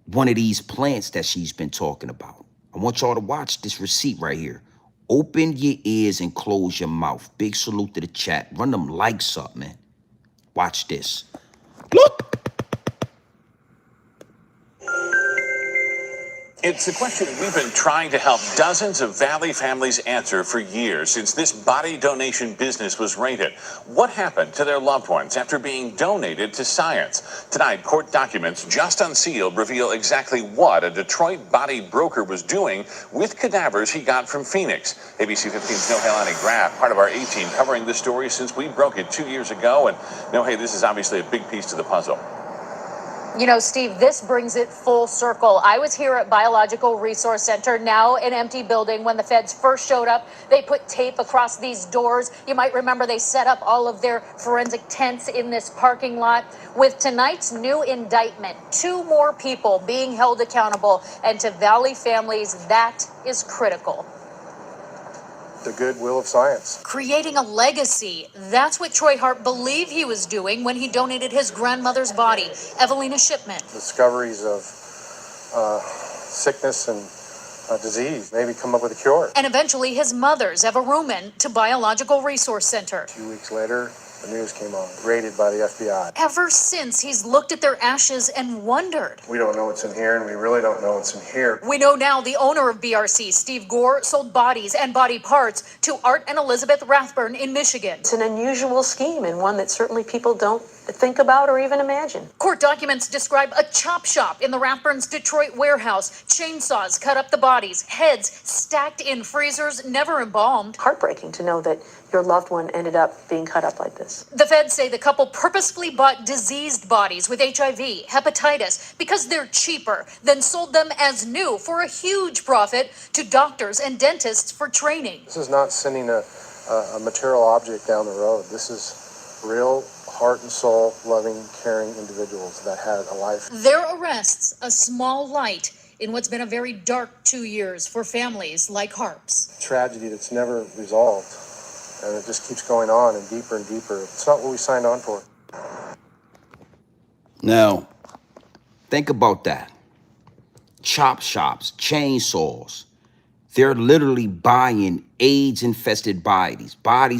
one of these plants that she's been talking about. I want y'all to watch this receipt right here. Open your ears and close your mouth. Big salute to the chat. Run them likes up, man. Watch this. Look. It's a question we've been trying to help dozens of Valley families answer for years since this body donation business was raided. What happened to their loved ones after being donated to science? Tonight, court documents just unsealed reveal exactly what a Detroit body broker was doing with cadavers he got from Phoenix. ABC 15's Nohelani Graff, part of our A-team, covering this story since we broke it 2 years ago. And this is obviously a big piece to the puzzle. Steve, this brings it full circle. I was here at Biological Resource Center, now an empty building. When the feds first showed up, they put tape across these doors. You might remember they set up all of their forensic tents in this parking lot. With tonight's new indictment, 2 more people being held accountable, and to Valley families, that is critical. The goodwill of science. Creating a legacy. That's what Troy Hart believed he was doing when he donated his grandmother's body, Evelina Shipman. Discoveries of sickness and disease, maybe come up with a cure. And eventually his mother's, Eva Ruman, to Biological Resource Center. 2 weeks later, the news came on, raided by the FBI. Ever since, he's looked at their ashes and wondered. We don't know what's in here, and we really don't know what's in here. We know now the owner of BRC, Steve Gore, sold bodies and body parts to Art and Elizabeth Rathburn in Michigan. It's an unusual scheme and one that certainly people don't think about or even imagine. Court documents describe a chop shop in the Rathburns Detroit warehouse. Chainsaws cut up the bodies, heads stacked in freezers, never embalmed. Heartbreaking to know that your loved one ended up being cut up like this. The feds say the couple purposefully bought diseased bodies with HIV, hepatitis, because they're cheaper, then sold them as new for a huge profit to doctors and dentists for training. This is not sending a material object down the road. This is real heart and soul loving, caring individuals that had a life. Their arrests, a small light in what's been a very dark 2 years for families like Harp's. Tragedy that's never resolved, and it just keeps going on and deeper and deeper. It's not what we signed on for. Now, think about that. Chop shops, chainsaws. They're literally buying AIDS-infested bodies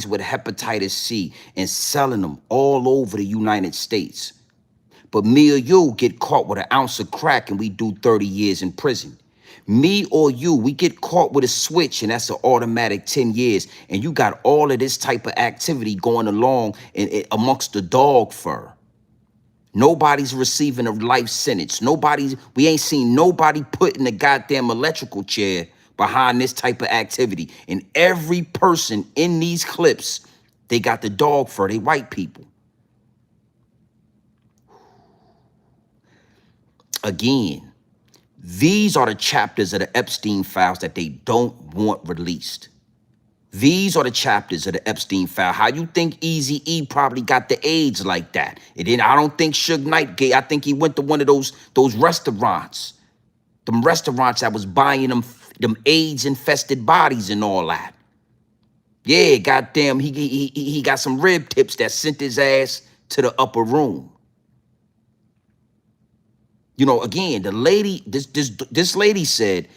with hepatitis C, and selling them all over the United States. But me or you get caught with an ounce of crack and we do 30 years in prison. Me or you, we get caught with a switch and that's an automatic 10 years. And you got all of this type of activity going along amongst the dog fur. Nobody's receiving a life sentence. We ain't seen nobody put in a goddamn electrical chair behind this type of activity. And every person in these clips, they got the dog fur, they white people. Again, these are the chapters of the Epstein files that they don't want released. These are the chapters of the Epstein file. How you think Eazy-E probably got the AIDS like that? And then I don't think Suge Knight gay. I think he went to one of those restaurants. Them restaurants that was buying them AIDS-infested bodies and all that. Yeah, goddamn, he got some rib tips that sent his ass to the upper room. You know, again, the lady, this lady said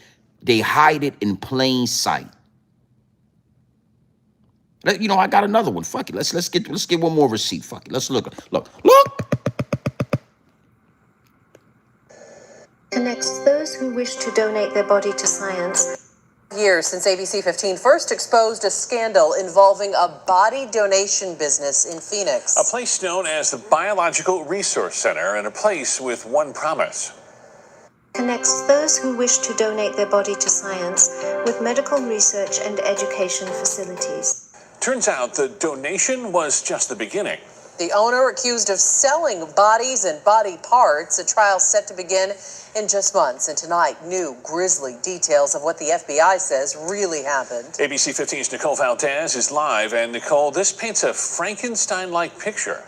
they hide it in plain sight. You know, I got another one. Fuck it. Let's get one more receipt. Fuck it. Let's look. Connects those who wish to donate their body to science. Years since ABC 15 first exposed a scandal involving a body donation business in Phoenix. A place known as the Biological Resource Center, and a place with one promise. Connects those who wish to donate their body to science with medical research and education facilities. Turns out the donation was just the beginning. The owner accused of selling bodies and body parts. A trial set to begin in just months. And tonight, new grisly details of what the FBI says really happened. ABC 15's Nicole Valdez is live. And Nicole, this paints a Frankenstein-like picture.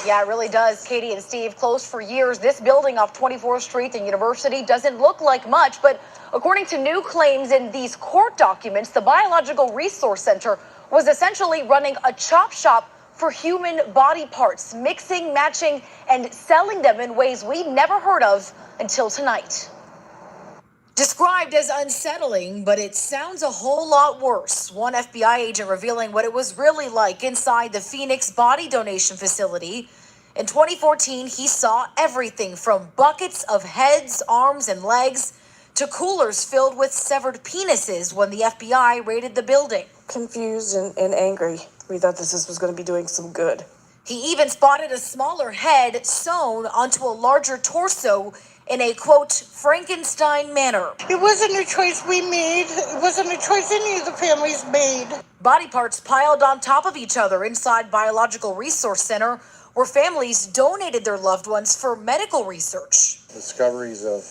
Yeah, it really does. Katie and Steve, closed for years. This building off 24th Street and University doesn't look like much, but according to new claims in these court documents, the Biological Resource Center was essentially running a chop shop for human body parts, mixing, matching, and selling them in ways we'd never heard of until tonight. Described as unsettling, but it sounds a whole lot worse. One FBI agent revealing what it was really like inside the Phoenix body donation facility. In 2014, he saw everything from buckets of heads, arms, and legs to coolers filled with severed penises when the FBI raided the building. Confused and angry. We thought this was going to be doing some good. He even spotted a smaller head sewn onto a larger torso in a, quote, Frankenstein manner. It wasn't a choice we made. It wasn't a choice any of the families made. Body parts piled on top of each other inside Biological Resource Center, where families donated their loved ones for medical research. Discoveries of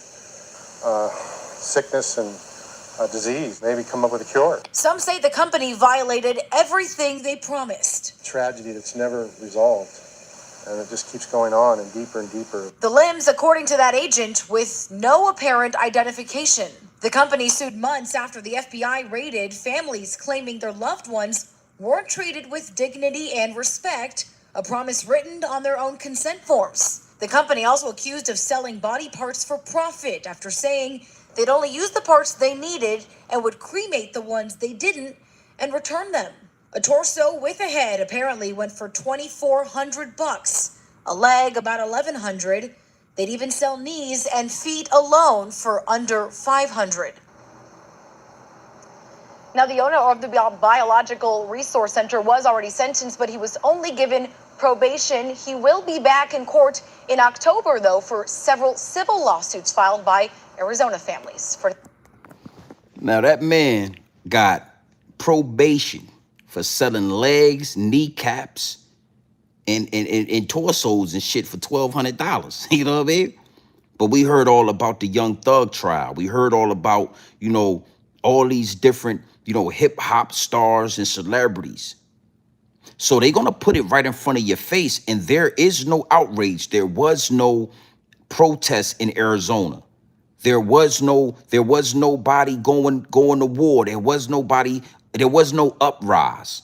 sickness and disease, maybe come up with a cure. Some say the company violated everything they promised. Tragedy that's never resolved, and it just keeps going on and deeper and deeper. The limbs, according to that agent, with no apparent identification. The company sued months after the FBI raided, families claiming their loved ones weren't treated with dignity and respect, a promise written on their own consent forms. The company also accused of selling body parts for profit after saying they'd only use the parts they needed and would cremate the ones they didn't and return them. A torso with a head apparently went for $2,400. A leg about $1,100. They'd even sell knees and feet alone for under $500. Now, the owner of the Biological Resource Center was already sentenced, but he was only given probation. He will be back in court in October, though, for several civil lawsuits filed by Arizona families. Now that man got probation for selling legs, kneecaps, and torsos and shit for $1,200. You know what I mean? But we heard all about the Young Thug trial. We heard all about, you know, all these different, you know, hip hop stars and celebrities. So they're going to put it right in front of your face. And there is no outrage. There was no protest in Arizona. There was nobody going to war. There was no uprise.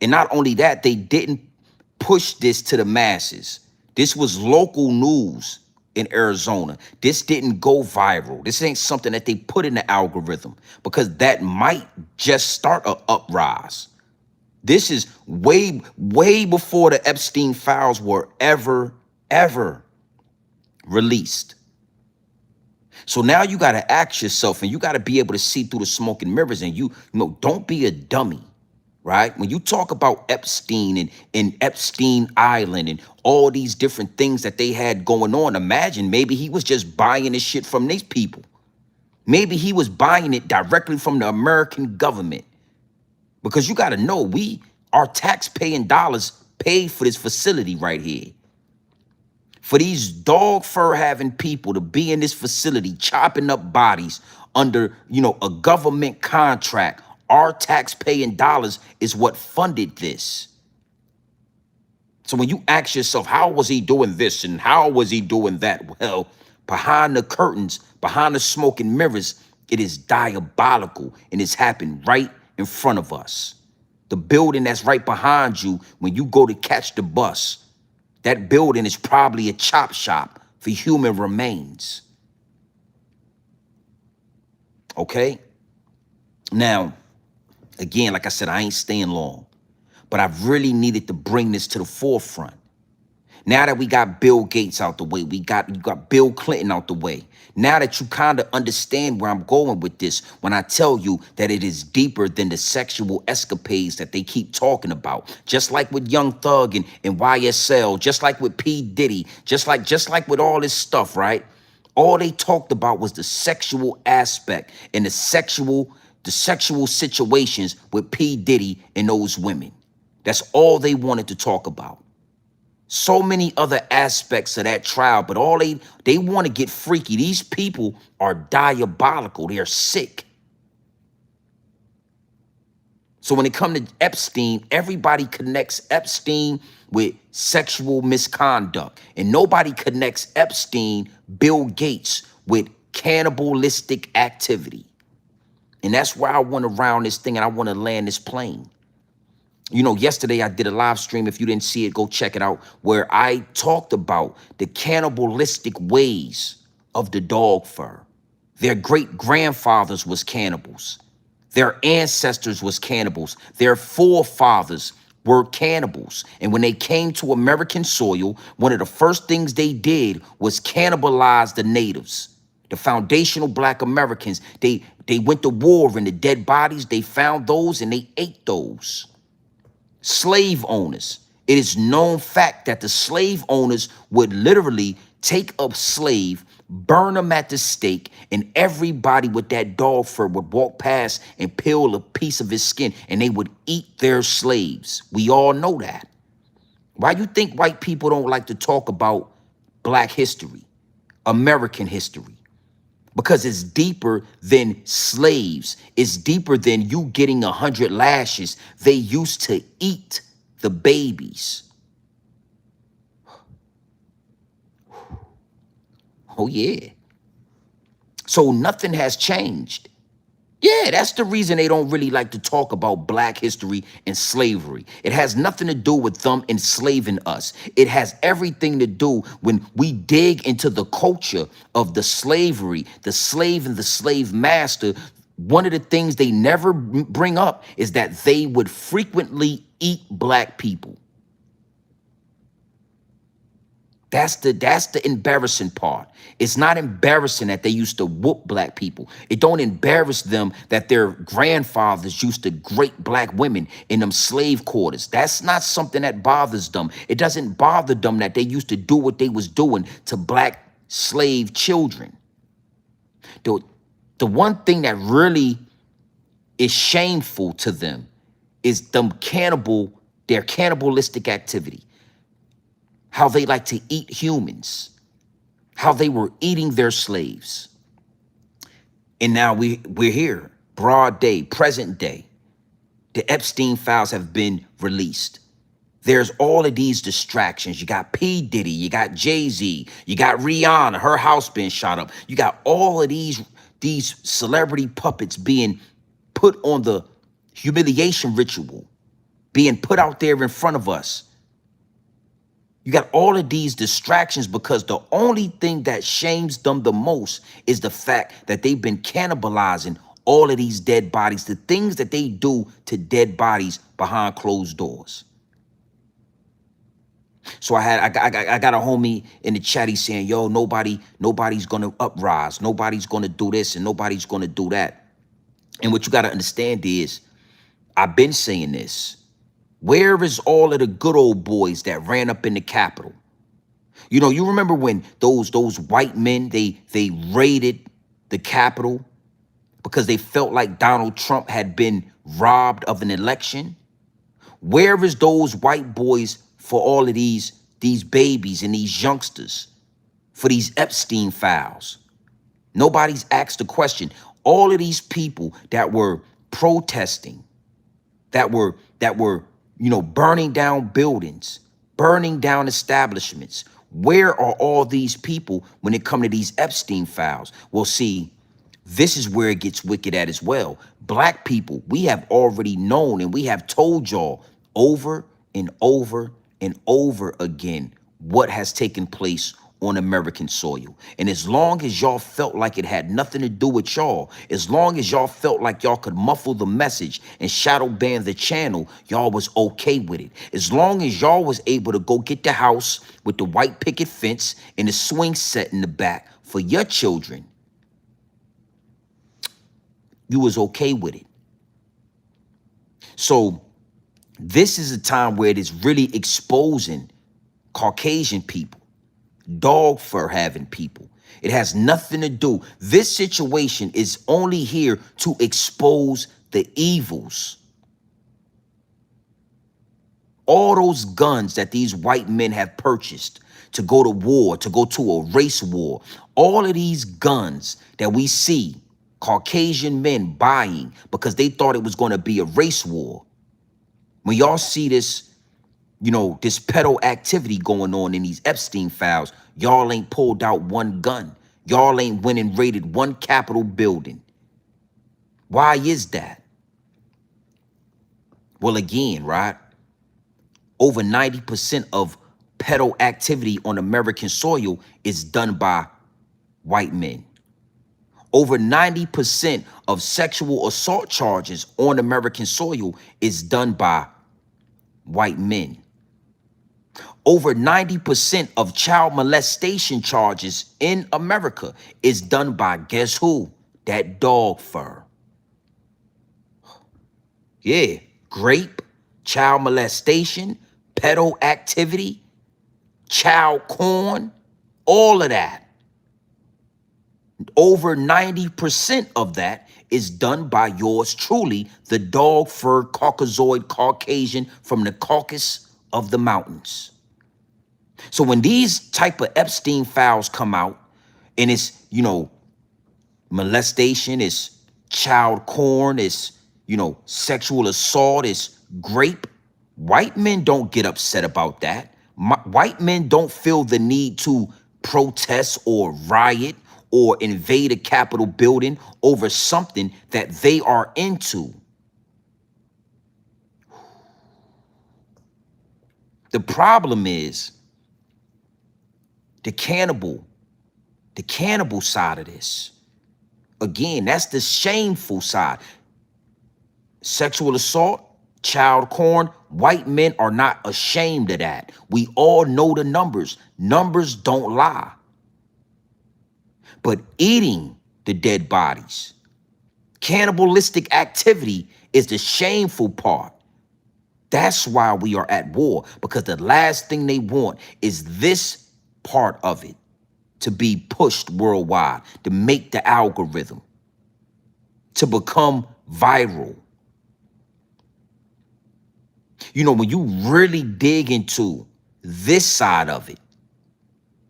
And not only that, they didn't push this to the masses. This was local news in Arizona. This didn't go viral. This ain't something that they put in the algorithm because that might just start an uprise. This is way before the Epstein files were ever released. So now you got to ask yourself, and you got to be able to see through the smoke and mirrors, and you know, don't be a dummy, right? When you talk about Epstein and Epstein Island and all these different things that they had going on, imagine maybe he was just buying this shit from these people. Maybe he was buying it directly from the American government. Because you got to know, our tax-paying dollars paid for this facility right here. For these dog fur having people to be in this facility chopping up bodies under, you know, a government contract, our tax-paying dollars is what funded this. So when you ask yourself, how was he doing this and how was he doing that? Well, behind the curtains, behind the smoke and mirrors, it is diabolical and it's happened right in front of us. The building that's right behind you when you go to catch the bus, that building is probably a chop shop for human remains. Okay? Now, again, like I said, I ain't staying long, but I really needed to bring this to the forefront. Now that we got Bill Gates out the way, you got Bill Clinton out the way. Now that you kind of understand where I'm going with this, when I tell you that it is deeper than the sexual escapades that they keep talking about, just like with Young Thug and YSL, just like with P. Diddy, just like with all this stuff, right? All they talked about was the sexual aspect and the sexual situations with P. Diddy and those women. That's all they wanted to talk about. So many other aspects of that trial, but all they want to get freaky. These people are diabolical. They're sick. So when it comes to Epstein, everybody connects Epstein with sexual misconduct. And nobody connects Epstein, Bill Gates, with cannibalistic activity. And that's why I want to round this thing and I want to land this plane. You know, yesterday I did a live stream. If you didn't see it, go check it out, where I talked about the cannibalistic ways of the dog fur. Their great-grandfathers was cannibals. Their ancestors was cannibals. Their forefathers were cannibals. And when they came to American soil, one of the first things they did was cannibalize the natives. The foundational Black Americans, they went to war, and the dead bodies, they found those and they ate those. Slave owners. It is known fact that the slave owners would literally take a slave, burn them at the stake, and everybody with that dog fur would walk past and peel a piece of his skin, and they would eat their slaves. We all know that. Why you think white people don't like to talk about Black history, American history? Because it's deeper than slaves. It's deeper than you getting 100 lashes. They used to eat the babies. Oh, yeah. So nothing has changed. Yeah, that's the reason they don't really like to talk about Black history and slavery. It has nothing to do with them enslaving us. It has everything to do when we dig into the culture of the slavery, the slave and the slave master. One of the things they never bring up is that they would frequently eat Black people. That's the embarrassing part. It's not embarrassing that they used to whoop black people. It don't embarrass them that their grandfathers used to grape black women in them slave quarters. That's not something that bothers them. It doesn't bother them that they used to do what they was doing to black slave children. The one thing that really is shameful to them is their cannibalistic activity. How they like to eat humans, how they were eating their slaves. And now we're here, broad day, present day. The Epstein files have been released. There's all of these distractions. You got P. Diddy, you got Jay-Z, you got Rihanna, her house being shot up. You got all of these celebrity puppets being put on the humiliation ritual, being put out there in front of us. You got all of these distractions because the only thing that shames them the most is the fact that they've been cannibalizing all of these dead bodies, the things that they do to dead bodies behind closed doors. So I got a homie in the chat. He's saying, yo, nobody's gonna uprise, nobody's gonna do this, and nobody's gonna do that. And what you gotta understand is, I've been saying this. Where is all of the good old boys that ran up in the Capitol? You know, you remember when those white men, they raided the Capitol because they felt like Donald Trump had been robbed of an election? Where is those white boys for all of these babies and these youngsters, for these Epstein files? Nobody's asked the question. All of these people that were protesting, that were burning down buildings, burning down establishments. Where are all these people when it comes to these Epstein files? Well, see, this is where it gets wicked at as well. Black people, we have already known and we have told y'all over and over and over again what has taken place on American soil. And as long as y'all felt like it had nothing to do with y'all, as long as y'all felt like y'all could muffle the message and shadow ban the channel, y'all was okay with it. As long as y'all was able to go get the house with the white picket fence and the swing set in the back for your children, you was okay with it. So this is a time where it is really exposing Caucasian people, dog fur having people. It has nothing to do. This situation is only here to expose the evils. All those guns that these white men have purchased to go to war, to go to a race war, all of these guns that we see Caucasian men buying because they thought it was going to be a race war. When y'all see this, this pedo activity going on in these Epstein files, y'all ain't pulled out one gun. Y'all ain't went and raided one Capitol building. Why is that? Well, again, right? Over 90% of pedo activity on American soil is done by white men. Over 90% of sexual assault charges on American soil is done by white men. Over 90% of child molestation charges in America is done by, guess who? That dog fur. Yeah, grape, child molestation, pedo activity, child porn, all of that. Over 90% of that is done by yours truly, the dog fur Caucasoid Caucasian from the Caucasus of the mountains. So when these type of Epstein files come out and it's, molestation, it's child porn, it's, sexual assault, it's grape, white men don't get upset about that. White men don't feel the need to protest or riot or invade a Capitol building over something that they are into. The problem is the cannibal side of this. Again, that's the shameful side. Sexual assault, child corn, white men are not ashamed of that. We all know the numbers. Numbers don't lie. But eating the dead bodies, cannibalistic activity is the shameful part. That's why we are at war, because the last thing they want is this part of it to be pushed worldwide, to make the algorithm, to become viral. You know, when you really dig into this side of it,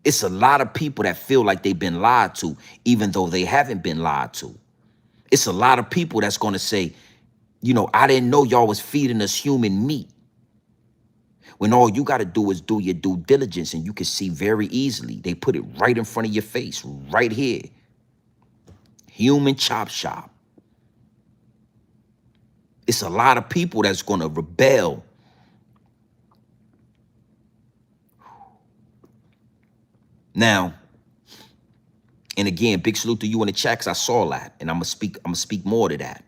it's a lot of people that feel like they've been lied to, even though they haven't been lied to. It's a lot of people that's going to say, you know, I didn't know y'all was feeding us human meat. When all you got to do is do your due diligence, and you can see very easily. They put it right in front of your face, right here. Human chop shop. It's a lot of people that's going to rebel. Now, and again, big salute to you in the chat, because I saw that, and I'm gonna speak more to that.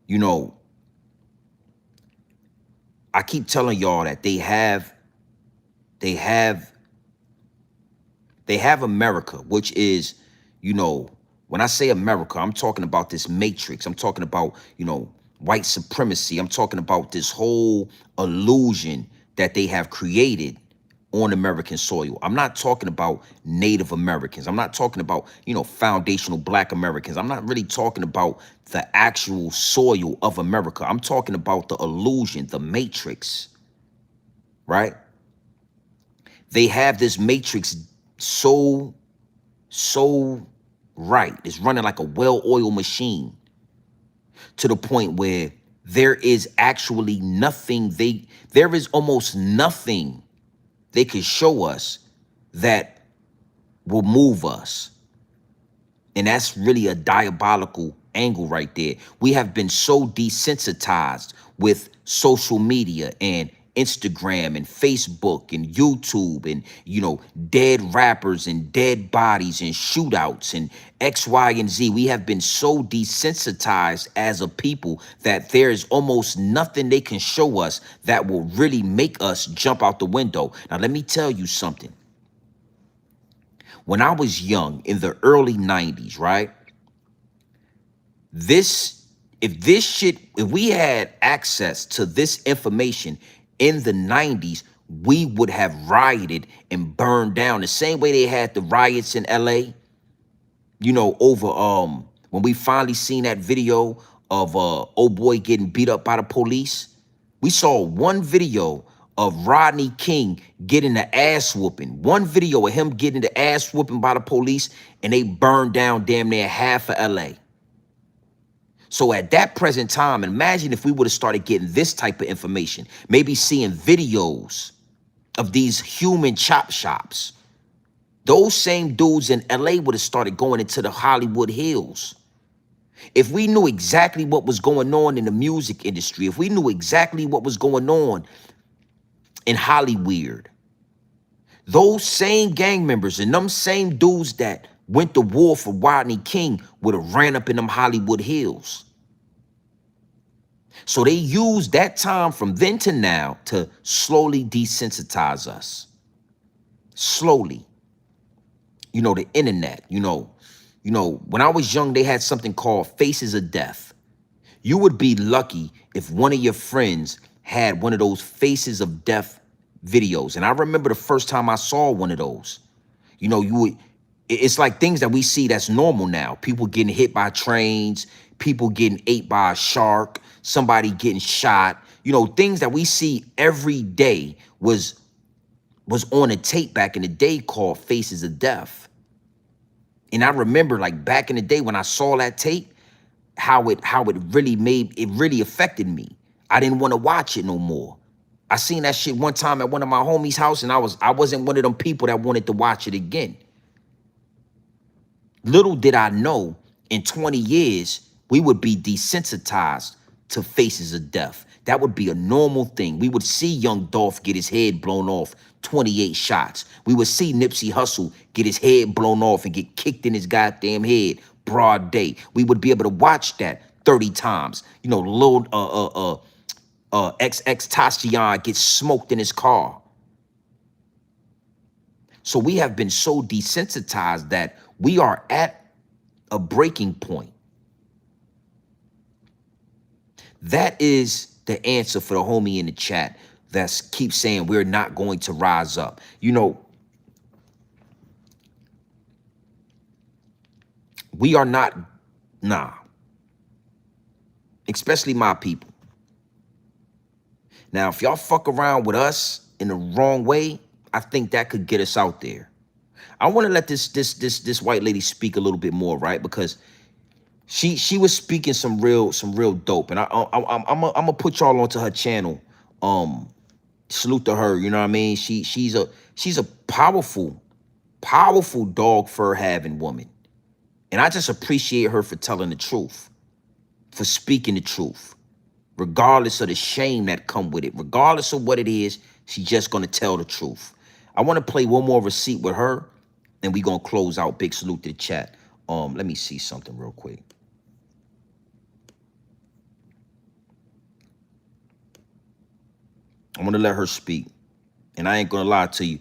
You know, I keep telling y'all that they have America, which is, you know, when I say America, I'm talking about this matrix. I'm talking about, you know, white supremacy. I'm talking about this whole illusion that they have created on American soil. I'm not talking about Native Americans. I'm not talking about, you know, foundational Black Americans. I'm not really talking about the actual soil of America. I'm talking about the illusion, the matrix, right? They have this matrix so right. It's running like a well-oiled machine, to the point where there is actually nothing there is almost nothing they could show us that will move us. And that's really a diabolical angle right there. We have been so desensitized with social media and Instagram and Facebook and YouTube and, you know, dead rappers and dead bodies and shootouts and X, Y, and Z. We have been so desensitized as a people that there is almost nothing they can show us that will really make us jump out the window. Now, let me tell you something. When I was young in the early 90s, right? If we had access to this information in the 90s, we would have rioted and burned down the same way they had the riots in LA, you know, over when we finally seen that video of old boy getting beat up by the police. We saw one video of Rodney King getting the ass whooping. One video of him getting the ass whooping by the police, and they burned down damn near half of LA. So at that present time, imagine if we would have started getting this type of information, maybe seeing videos of these human chop shops. Those same dudes in LA would have started going into the Hollywood Hills. If we knew exactly what was going on in the music industry, if we knew exactly what was going on in Hollywood, those same gang members and them same dudes that went to war for Rodney King would have ran up in them Hollywood Hills. So they used that time from then to now to slowly desensitize us. Slowly. You know, the internet, you know, when I was young, they had something called Faces of Death. You would be lucky if one of your friends had one of those Faces of Death videos. And I remember the first time I saw one of those. You know, it's like things that we see that's normal now. People getting hit by trains, people getting ate by a shark, somebody getting shot. You know, things that we see every day was on a tape back in the day called Faces of Death. And I remember, like, back in the day when I saw that tape, how it really affected me. I didn't want to watch it no more. I seen that shit one time at one of my homies' house, and I wasn't one of them people that wanted to watch it again. Little did I know, in 20 years, we would be desensitized to Faces of Death. That would be a normal thing. We would see young Dolph get his head blown off 28 shots. We would see Nipsey Hussle get his head blown off and get kicked in his goddamn head broad day. We would be able to watch that 30 times. You know, little XX Tashion gets smoked in his car. So we have been so desensitized that we are at a breaking point. That is the answer for the homie in the chat that keeps saying we're not going to rise up. You know, we are not, nah. Especially my people. Now, if y'all fuck around with us in the wrong way, I think that could get us out there. I want to let this white lady speak a little bit more, right? Because she was speaking some real dope, and I'm gonna put y'all onto her channel. Salute to her. You know what I mean? She's a powerful dog fur having woman, and I just appreciate her for telling the truth, for speaking the truth, regardless of the shame that come with it, regardless of what it is. She's just gonna tell the truth. I want to play one more receipt with her, and we gonna close out. Big salute to the chat. Let me see something real quick. I'm gonna let her speak, and I ain't gonna lie to you.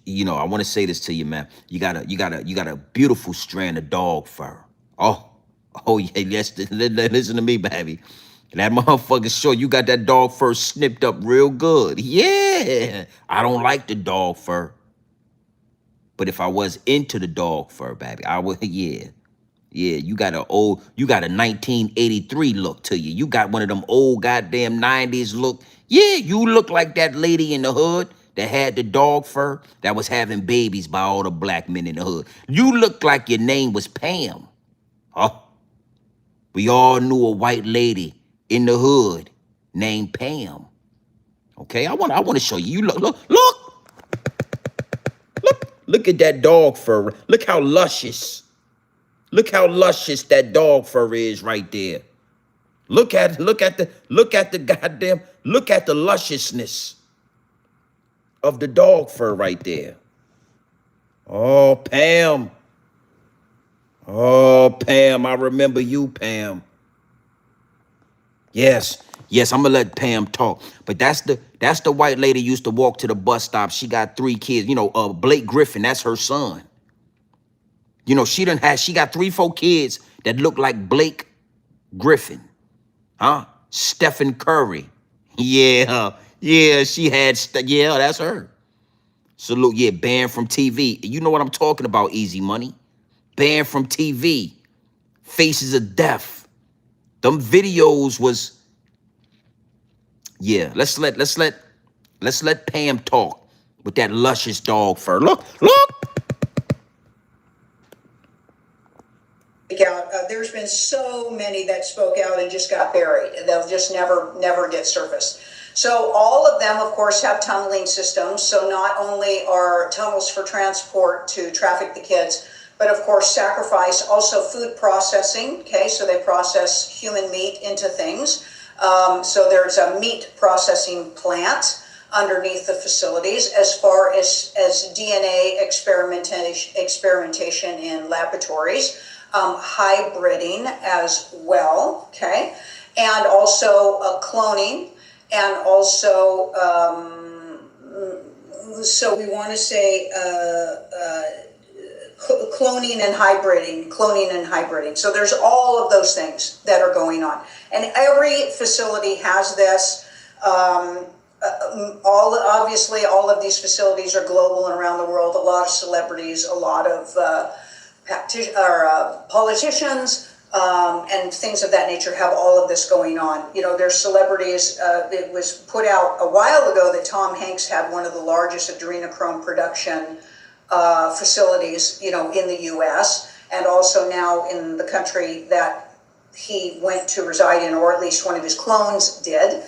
You know, I want to say this to you, man. You got a beautiful strand of dog fur. Oh yeah. Yes, listen to me, baby. That motherfucker sure you got that dog fur snipped up real good. Yeah, I don't like the dog fur, but if I was into the dog fur, baby, I would. Yeah. You got a 1983 look to you. You got one of them old goddamn 90s look. Yeah, you look like that lady in the hood that had the dog fur that was having babies by all the black men in the hood. You look like your name was Pam. Oh, we all knew a white lady in the hood named Pam. Okay, I want to show you. You look at that dog fur. Look how luscious. Look how luscious that dog fur is right there. Look at the lusciousness of the dog fur right there. Oh, Pam. Oh, Pam, I remember you, Pam. Yes, I'm gonna let Pam talk. But that's the white lady used to walk to the bus stop. She got 3 kids. You know, Blake Griffin, that's her son. You know, she got 3-4 kids that look like Blake Griffin. Huh? Stephen Curry. Yeah, she had, yeah, that's her. Salute, yeah, banned from TV. You know what I'm talking about, Easy Money. Banned from TV. Faces of Death. Them videos was, yeah, let's let Pam talk with that luscious dog fur. Look. There's been so many that spoke out and just got buried. They'll just never get surfaced. So all of them, of course, have tunneling systems. So not only are tunnels for transport to traffic the kids, but of course sacrifice, also food processing. Okay, so they process human meat into things. So there's a meat processing plant underneath the facilities, as far as DNA experimentation in laboratories. Hybriding as well, okay, and also cloning, and also so we want to say cloning and hybriding. So there's all of those things that are going on, and every facility has this. Obviously all of these facilities are global and around the world. A lot of celebrities, a lot of politicians and things of that nature have all of this going on. You know, there's celebrities. It was put out a while ago that Tom Hanks had one of the largest adrenochrome production facilities, you know, in the U.S. and also now in the country that he went to reside in, or at least one of his clones did.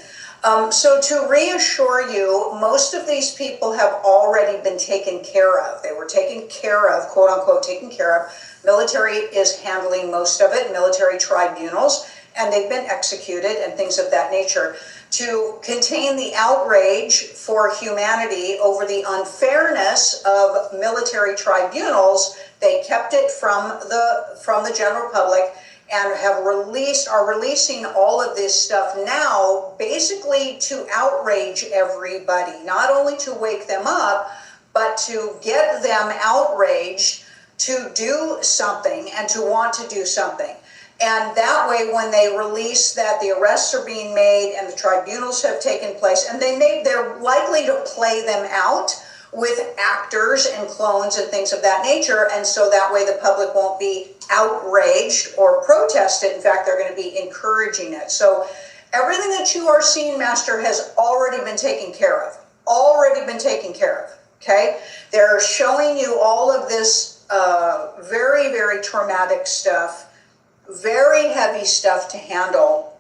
So to reassure you, most of these people have already been taken care of. They were taken care of, quote unquote, taken care of. Military is handling most of it, military tribunals, and they've been executed and things of that nature. To contain the outrage for humanity over the unfairness of military tribunals, they kept it from the general public, and are releasing all of this stuff now, basically to outrage everybody, not only to wake them up, but to get them outraged to do something and to want to do something. And that way, when they release that the arrests are being made and the tribunals have taken place, and they're likely to play them out with actors and clones and things of that nature, and so that way the public won't be outraged or protest it. In fact, they're going to be encouraging it. So everything that you are seeing, Master, has already been taken care of. Already been taken care of. Okay? They're showing you all of this very, very traumatic stuff, very heavy stuff to handle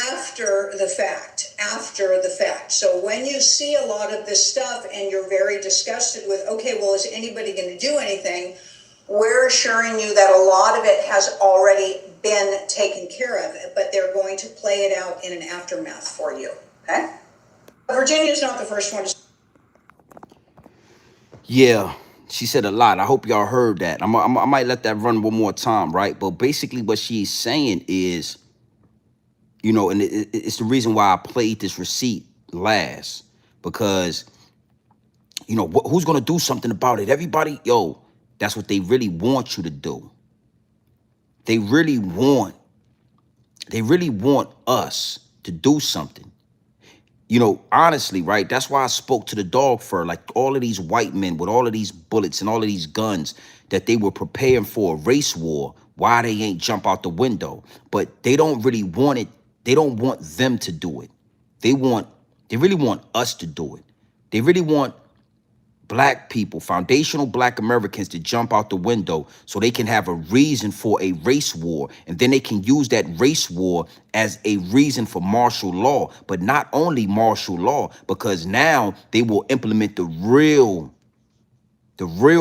after the fact. So when you see a lot of this stuff and you're very disgusted with, okay, well, is anybody going to do anything? We're assuring you that a lot of it has already been taken care of, but they're going to play it out in an aftermath for you. Okay? Virginia's not the first one to... Yeah, she said a lot. I hope y'all heard that. I might let that run one more time, right? But basically what she's saying is, you know, and it's the reason why I played this receipt last, because, you know, who's going to do something about it? Everybody, yo, that's what they really want you to do. They really want us to do something. You know, honestly, right? That's why I spoke to the dog fur, like all of these white men with all of these bullets and all of these guns that they were preparing for a race war. Why they ain't jump out the window? But they don't really want it. They don't want them to do it. They really want us to do it. They really want black people, foundational black Americans, to jump out the window so they can have a reason for a race war. And then they can use that race war as a reason for martial law. But not only martial law, because now they will implement the real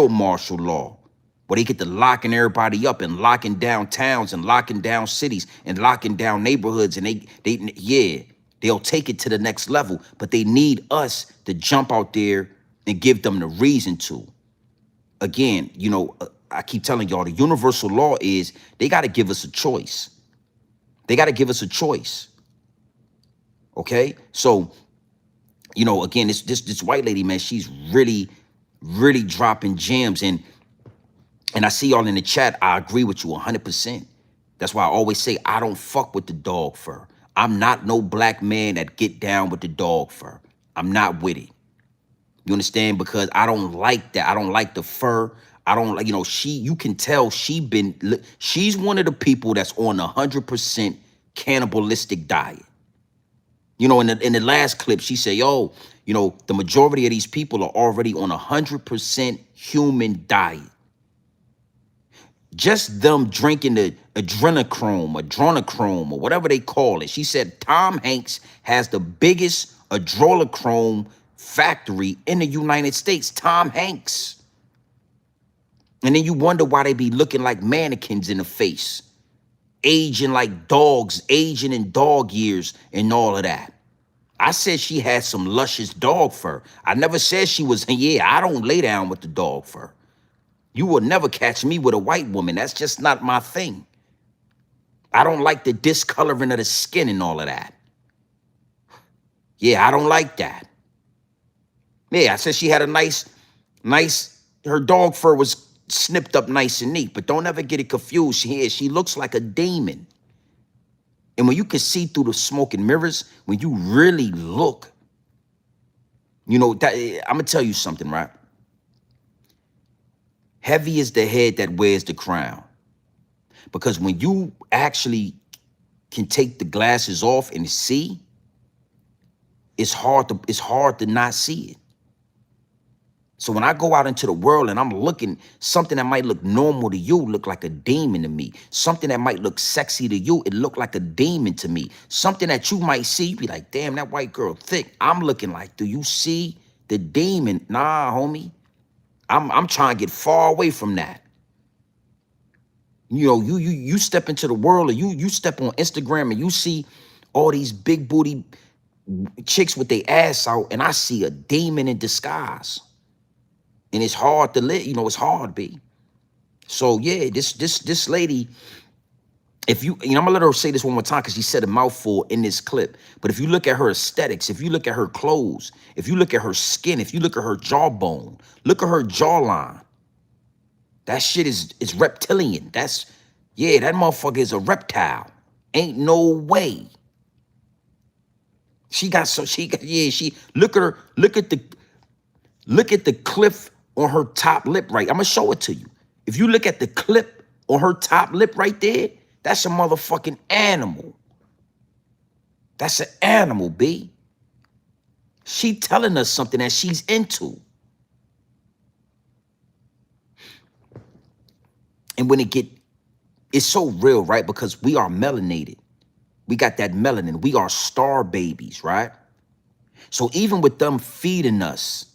martial law, where they get to locking everybody up and locking down towns and locking down cities and locking down neighborhoods. And they'll take it to the next level. But they need us to jump out there and give them the reason to. Again, you know, I keep telling y'all, the universal law is they got to give us a choice. They got to give us a choice. Okay? So, you know, again, this white lady, man, she's really, really dropping gems. And I see y'all in the chat. I agree with you 100%. That's why I always say I don't fuck with the dog fur. I'm not no black man that get down with the dog fur. I'm not with it. You understand? Because I don't like that. I don't like the fur. I don't like, you know, you can tell she's one of the people that's on 100% cannibalistic diet. You know, in the last clip, she said, yo, you know, the majority of these people are already on 100% human diet. Just them drinking the adrenochrome, or whatever they call it. She said Tom Hanks has the biggest adrenochrome factory in the United States. Tom Hanks. And then you wonder why they be looking like mannequins in the face, aging like dogs, aging in dog years and all of that. I said she had some luscious dog fur. I never said she was, I don't lay down with the dog fur. You will never catch me with a white woman. That's just not my thing. I don't like the discoloring of the skin and all of that. Yeah, I don't like that. Yeah, I said she had a nice, her dog fur was snipped up nice and neat, but don't ever get it confused. She looks like a demon. And when you can see through the smoke and mirrors, when you really look, you know, that I'm gonna tell you something, right? Heavy is the head that wears the crown. Because when you actually can take the glasses off and see, it's hard to not see it. So when I go out into the world and I'm looking, something that might look normal to you look like a demon to me. Something that might look sexy to you, it look like a demon to me. Something that you might see, you be like, damn, that white girl thick. I'm looking like, do you see the demon? Nah, homie. I'm trying to get far away from that. You know, you step into the world, or you step on Instagram and you see all these big booty chicks with their ass out, and I see a demon in disguise. And it's hard to live, you know, it's hard, B. So yeah, this lady, If you, I'm gonna let her say this one more time because she said a mouthful in this clip. But if you look at her aesthetics, if you look at her clothes, if you look at her skin, if you look at her jawbone, look at her jawline. That shit is reptilian. Yeah, that motherfucker is a reptile. Ain't no way. Look at her, look at the cliff on her top lip right. I'm gonna show it to you. If you look at the clip on her top lip right there, that's a motherfucking animal. That's an animal, B. She telling us something that she's into. And when it's so real, right? Because we are melanated. We got that melanin. We are star babies, right? So even with them feeding us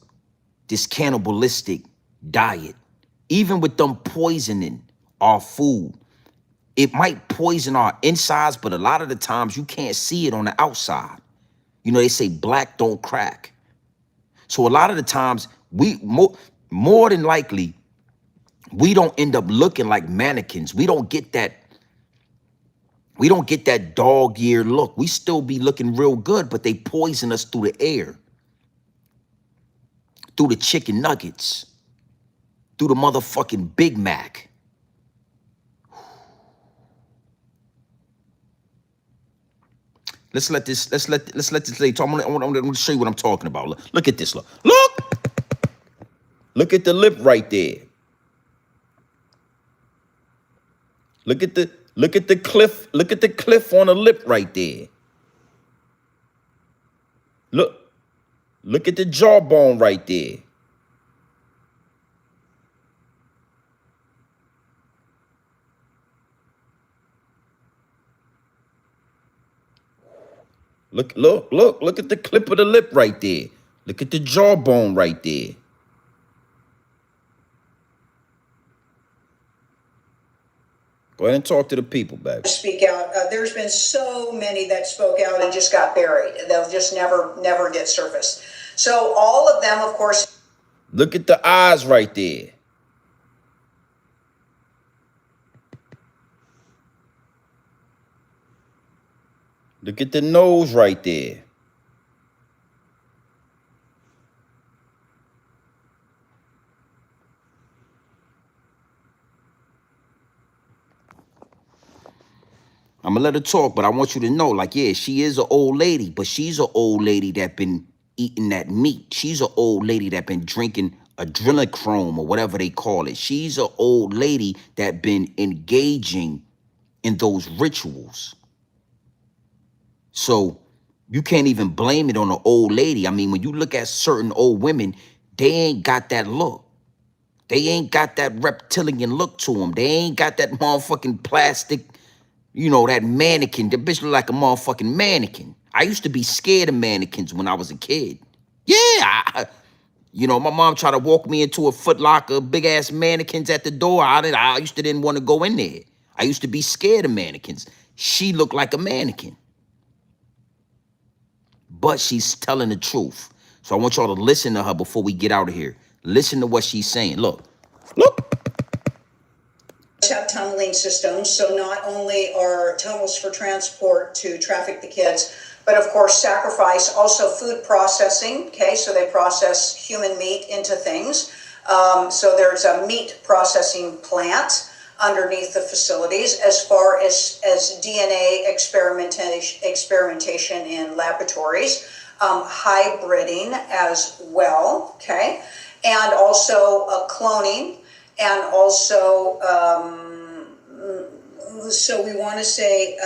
this cannibalistic diet, even with them poisoning our food, it might poison our insides, but a lot of the times you can't see it on the outside. You know, they say black don't crack. So a lot of the times more than likely, we don't end up looking like mannequins. We don't get that dog-eared look. We still be looking real good, but they poison us through the air, through the chicken nuggets, through the motherfucking Big Mac. Let's let this lady talk. I'm gonna show you what I'm talking about. Look at this. Look at the lip right there. Look at the cliff. Look at the cliff on the lip right there. Look at the jawbone right there. Look at the clip of the lip right there. Look at the jawbone right there. Go ahead and talk to the people, baby. Speak out. There's been so many that spoke out and just got buried. They'll just never get surfaced. So all of them, of course. Look at the eyes right there. Look at the nose right there. I'm gonna let her talk, but I want you to know, like, yeah, she is an old lady, but she's an old lady that been eating that meat. She's an old lady that been drinking adrenochrome or whatever they call it. She's an old lady that been engaging in those rituals. So you can't even blame it on an old lady. I mean, when you look at certain old women, they ain't got that look. They ain't got that reptilian look to them. They ain't got that motherfucking plastic, you know, that mannequin. The bitch look like a motherfucking mannequin. I used to be scared of mannequins when I was a kid. Yeah, my mom tried to walk me into a Foot Locker, big-ass mannequins at the door. I used to didn't want to go in there. I used to be scared of mannequins. She looked like a mannequin. But she's telling the truth. So I want y'all to listen to her before we get out of here. Listen to what she's saying. Look. Have tunneling systems, so not only are tunnels for transport to traffic the kids, but of course sacrifice, also food processing. Okay, so they process human meat into things. So there's a meat processing plant underneath the facilities, as far as DNA experimentation in laboratories, hybriding as well. Okay, and also cloning. And also, so we want to say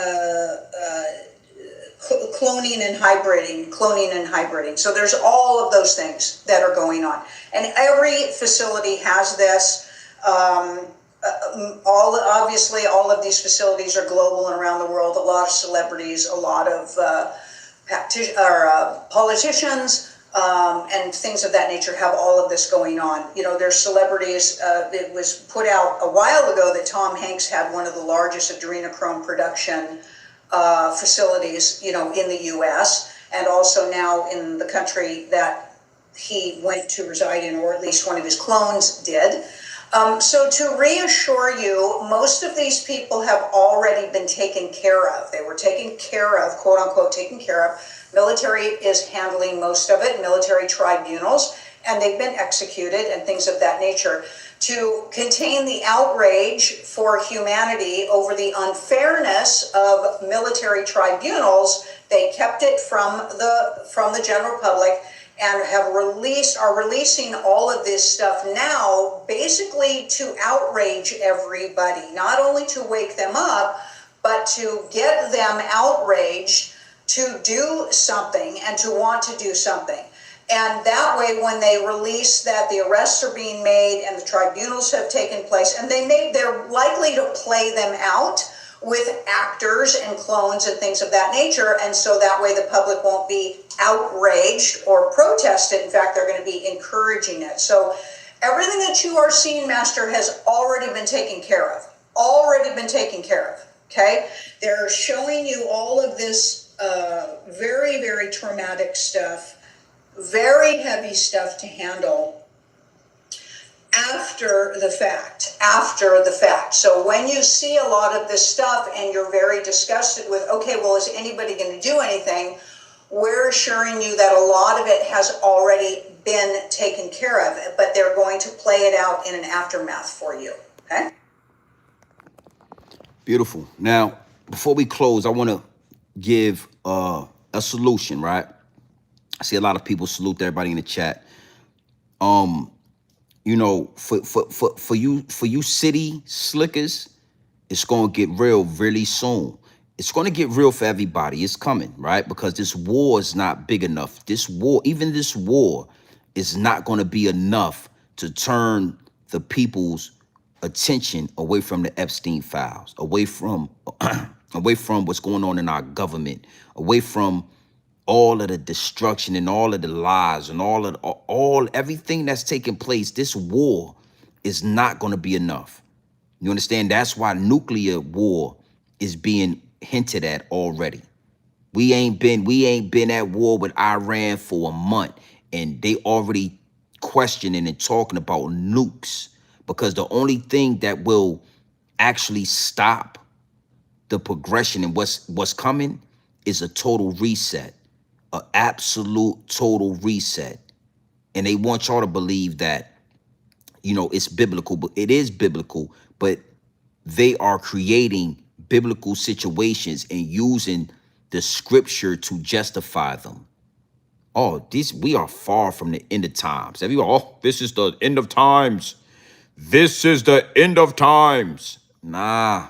cloning and hybriding. So there's all of those things that are going on. And every facility has this. Obviously, all of these facilities are global and around the world. A lot of celebrities, a lot of politicians, and things of that nature have all of this going on. There's celebrities. It was put out a while ago that Tom Hanks had one of the largest adrenochrome production facilities, in the U.S. and also now in the country that he went to reside in, or at least one of his clones did. So to reassure you, most of these people have already been taken care of. They were taken care of, quote unquote, taken care of. Military is handling most of it, military tribunals, and they've been executed and things of that nature. To contain the outrage for humanity over the unfairness of military tribunals, they kept it from the general public and are releasing all of this stuff now, basically to outrage everybody, not only to wake them up, but to get them outraged to do something and to want to do something. And that way, when they release that the arrests are being made and the tribunals have taken place, and they're likely to play them out with actors and clones and things of that nature, and so that way the public won't be outraged or protest it. In fact, they're going to be encouraging it. So everything that you are seeing, Master, has already been taken care of. Already been taken care of. Okay? They're showing you all of this very, very traumatic stuff, very heavy stuff to handle after the fact. So when you see a lot of this stuff and you're very disgusted with, okay, well, is anybody going to do anything? We're assuring you that a lot of it has already been taken care of, but they're going to play it out in an aftermath for you. Okay? Beautiful. Now, before we close, I want to give a solution, right? I see a lot of people salute everybody in the chat. You know, for you city slickers, it's gonna get real really soon. It's gonna get real for everybody. It's coming, right? Because this war is not big enough. Even this war is not gonna be enough to turn the people's attention away from the Epstein files, away from what's going on in our government, away from all of the destruction and all of the lies and everything that's taking place. This war is not going to be enough. You understand? That's why nuclear war is being hinted at already. We ain't been at war with Iran for a month, and they already questioning and talking about nukes, because the only thing that will actually stop the progression and what's coming is a total reset. An absolute total reset. And they want y'all to believe that, you know, it's biblical, but it is biblical, but they are creating biblical situations and using the scripture to justify them. Oh, we are far from the end of times. Everyone, this is the end of times. This is the end of times. Nah.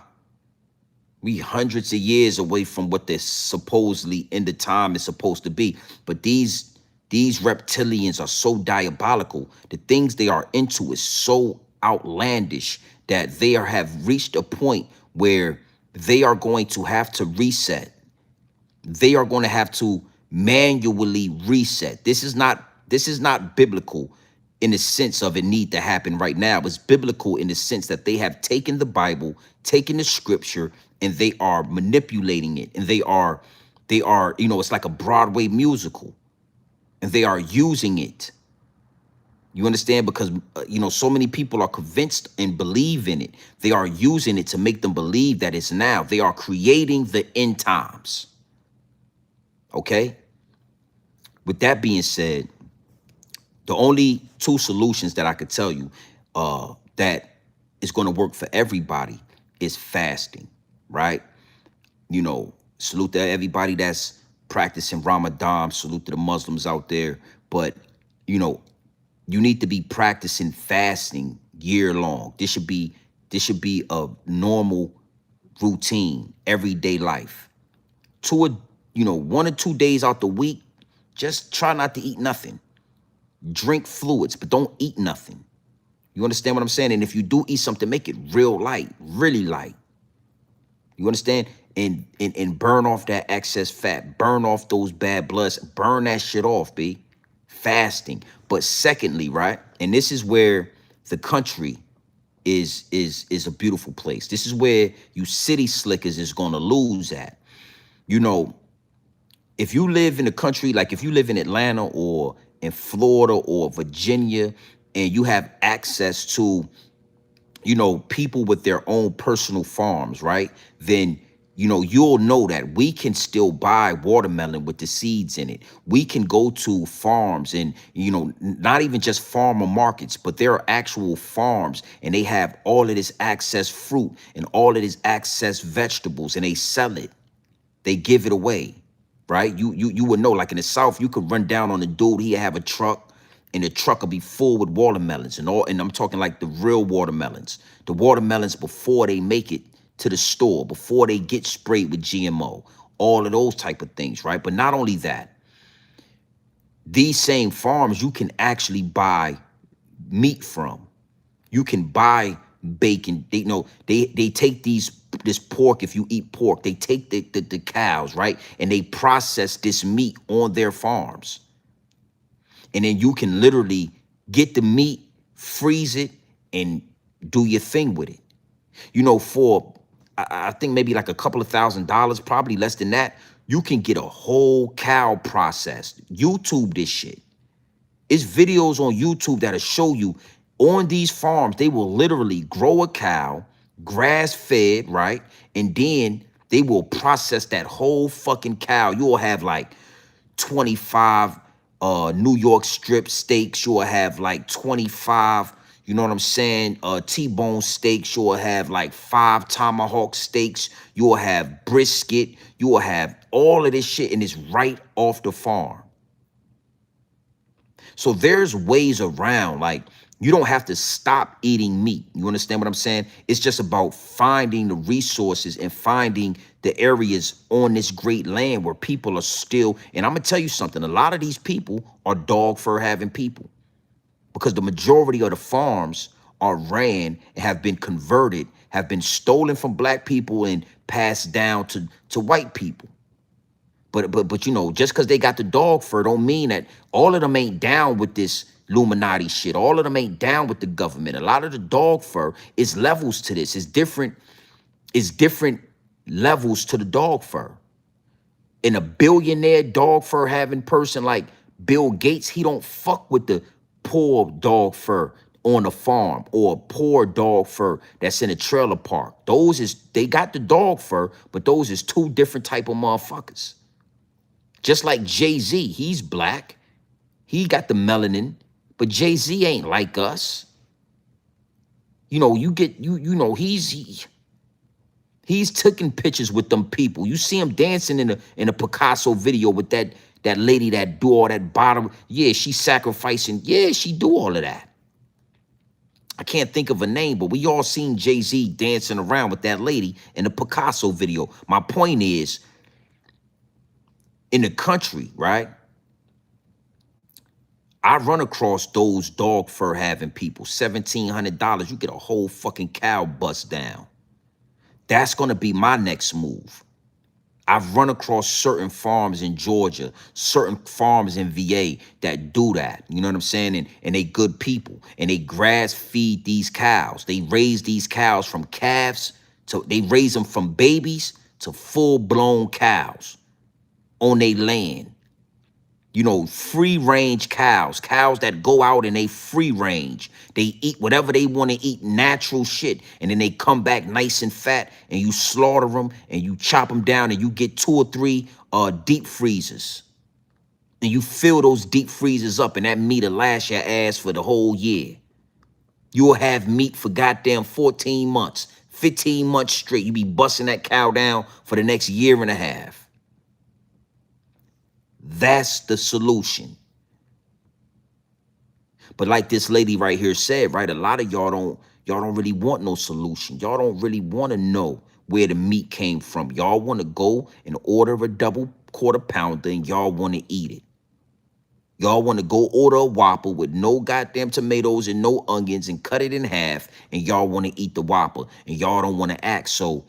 We hundreds of years away from what this supposedly end of time is supposed to be. But these reptilians are so diabolical. The things they are into is so outlandish that they have reached a point where they are going to have to reset. They are going to have to manually reset. This is not biblical in the sense of it need to happen right now. It's biblical in the sense that they have taken the Bible, taken the scripture, and they are manipulating it. And they are, you know, it's like a Broadway musical, and they are using it. You understand? Because, you know, so many people are convinced and believe in it. They are using it to make them believe that it's now. They are creating the end times. Okay? With that being said, the only two solutions that I could tell you that is going to work for everybody is fasting, right? You know, salute to everybody that's practicing Ramadan, salute to the Muslims out there. But, you know, you need to be practicing fasting year long. This should be a normal routine, everyday life. 1 or 2 days out the week, just try not to eat nothing. Drink fluids, but don't eat nothing. You understand what I'm saying? And if you do eat something, make it real light, really light. You understand? And burn off that excess fat. Burn off those bad bloods. Burn that shit off, B. Fasting. But secondly, right? And this is where the country is a beautiful place. This is where you city slickers is going to lose at. You know, if you live in a country, like if you live in Atlanta or in Florida or Virginia, and you have access to you know, people with their own personal farms, right? Then, you know, you'll know that we can still buy watermelon with the seeds in it. We can go to farms and, you know, not even just farmer markets, but there are actual farms and they have all of this excess fruit and all of this excess vegetables and they sell it. They give it away, right? You would know, like in the South, you could run down on a dude, he'd have a truck, and the truck will be full with watermelons and all, and I'm talking like the real watermelons. The watermelons before they make it to the store, before they get sprayed with GMO, all of those type of things, right? But not only that, these same farms you can actually buy meat from. You can buy bacon. They know they take this pork. If you eat pork, they take the cows, right? And they process this meat on their farms. And then you can literally get the meat, freeze it, and do your thing with it. You know, for I think maybe like a couple of $1,000s, probably less than that, you can get a whole cow processed. YouTube this shit. It's videos on YouTube that'll show you on these farms, they will literally grow a cow, grass fed, right? And then they will process that whole fucking cow. You'll have like 25 New York strip steaks. You'll have like 25, you know what I'm saying? T-bone steaks. You'll have like 5 tomahawk steaks. You'll have brisket. You will have all of this shit, and it's right off the farm. So there's ways around, like, you don't have to stop eating meat. You understand what I'm saying? It's just about finding the resources and finding the areas on this great land where people are still, and I'm gonna tell you something, a lot of these people are dog fur having people because the majority of the farms are ran and have been converted, have been stolen from black people and passed down to white people. But you know, just because they got the dog fur don't mean that all of them ain't down with this Illuminati shit. All of them ain't down with the government. A lot of the dog fur is levels to this. It's different levels to the dog fur. And a billionaire dog fur having person like Bill Gates, he don't fuck with the poor dog fur on a farm or poor dog fur that's in a trailer park. They got the dog fur, but those is 2 different type of motherfuckers. Just like Jay-Z, he's black. He got the melanin, but Jay-Z ain't like us. You know, he's taking pictures with them people. You see him dancing in a Picasso video with that lady that do all that bottom. Yeah, she's sacrificing. Yeah, she do all of that. I can't think of a name, but we all seen Jay-Z dancing around with that lady in the Picasso video. My point is, in the country, right? I run across those dog fur having people, $1,700, you get a whole fucking cow bust down. That's gonna be my next move. I've run across certain farms in Georgia, certain farms in VA that do that. You know what I'm saying? And they good people. And they grass feed these cows. They raise these cows from calves they raise them from babies to full-blown cows on their land. You know, free range cows that go out and they free range. They eat whatever they want to eat, natural shit. And then they come back nice and fat and you slaughter them and you chop them down and you get 2 or 3 deep freezers. And you fill those deep freezers up and that meat will last your ass for the whole year. You'll have meat for goddamn 14 months, 15 months straight. You be busting that cow down for the next year and a half. That's the solution. But like this lady right here said, right, a lot of y'all don't really want no solution. Y'all don't really want to know where the meat came from. Y'all want to go and order a double quarter pounder and y'all want to eat it. Y'all want to go order a Whopper with no goddamn tomatoes and no onions and cut it in half and y'all want to eat the Whopper and y'all don't want to act. So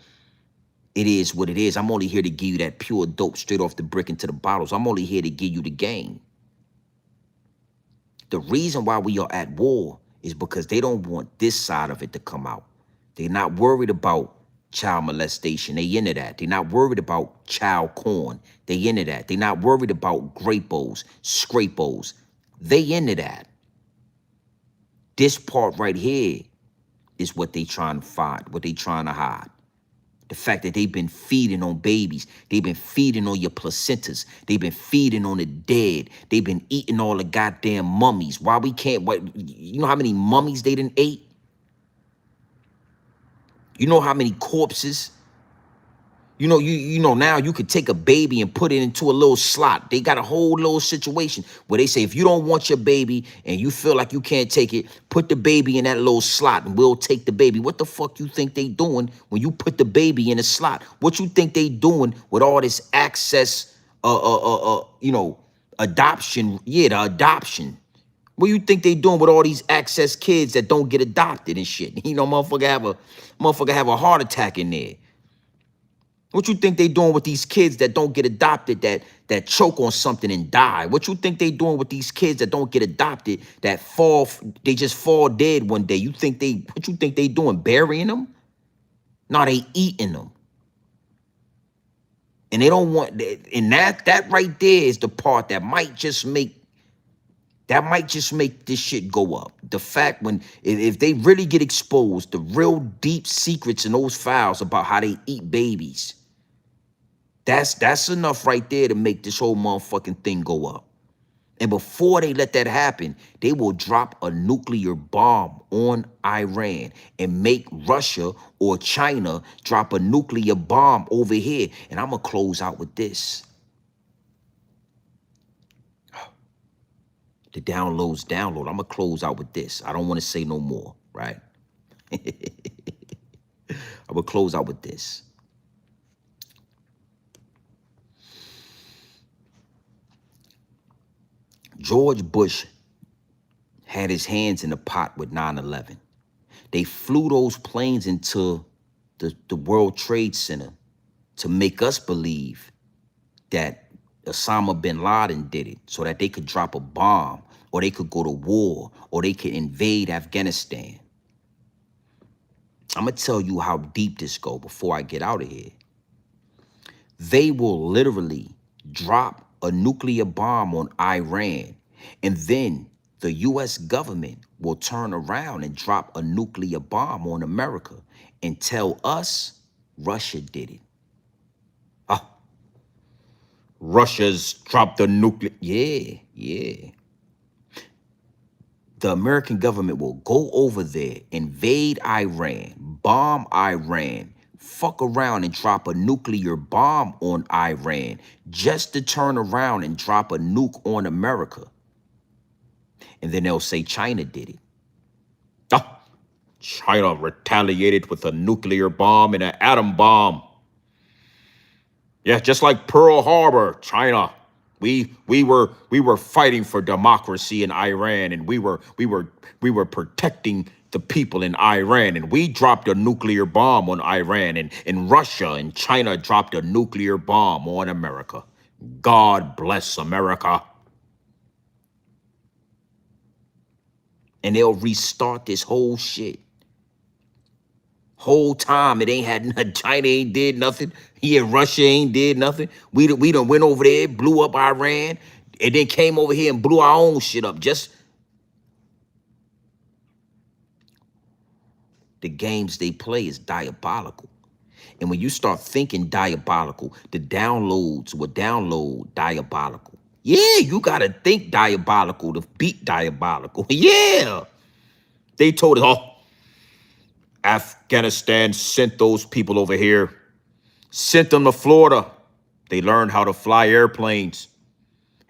it is what it is. I'm only here to give you that pure dope straight off the brick into the bottles. I'm only here to give you the game. The reason why we are at war is because they don't want this side of it to come out. They're not worried about child molestation. They into that. They're not worried about child corn. They into that. They're not worried about grapos, scrapos. They into that. This part right here is what they trying to find, what they trying to hide. The fact that they've been feeding on babies. They've been feeding on your placentas. They've been feeding on the dead. They've been eating all the goddamn mummies. Why we can't, you know how many mummies they done ate? You know how many corpses? You know now you could take a baby and put it into a little slot. They got a whole little situation where they say, if you don't want your baby and you feel like you can't take it, put the baby in that little slot and we'll take the baby. What the fuck you think they doing when you put the baby in a slot? What you think they doing with all this access, adoption? Yeah, the adoption. What you think they doing with all these access kids that don't get adopted and shit? You know, motherfucker have a heart attack in there. What you think they doing with these kids that don't get adopted, that choke on something and die? What you think they doing with these kids that don't get adopted, that they just fall dead one day? What you think they doing, burying them? No, they eating them. And they don't want, and that right there is the part that might just make this shit go up. The fact if they really get exposed, the real deep secrets in those files about how they eat babies, that's enough right there to make this whole motherfucking thing go up. And before they let that happen, they will drop a nuclear bomb on Iran and make Russia or China drop a nuclear bomb over here. And I'm going to close out with this. The download. I'm going to close out with this. I don't want to say no more, right? I'm going to close out with this. George Bush had his hands in the pot with 9/11. They flew those planes into the World Trade Center to make us believe that Osama bin Laden did it so that they could drop a bomb or they could go to war or they could invade Afghanistan. I'm going to tell you how deep this go before I get out of here. They will literally drop a nuclear bomb on Iran, and then the U.S. government will turn around and drop a nuclear bomb on America and tell us Russia did it. Russia's dropped the nuclear. Yeah. The American government will go over there, invade Iran, bomb Iran, fuck around and drop a nuclear bomb on Iran just to turn around and drop a nuke on America. And then they'll say China did it. China retaliated with a nuclear bomb and an atom bomb. Yeah, just like Pearl Harbor, China. We were fighting for democracy in Iran, and we were protecting the people in Iran, and we dropped a nuclear bomb on Iran, and Russia and China dropped a nuclear bomb on America. God bless America. And they'll restart this whole shit. Whole time it ain't had nothing. China ain't did nothing. Yeah, Russia ain't did nothing. We done went over there, blew up Iran, and then came over here and blew our own shit up. Just the games they play is diabolical. And when you start thinking diabolical, the downloads will download diabolical. Yeah, you gotta think diabolical to beat diabolical. Yeah. They told us, Afghanistan sent those people over here, sent them to Florida. They learned how to fly airplanes.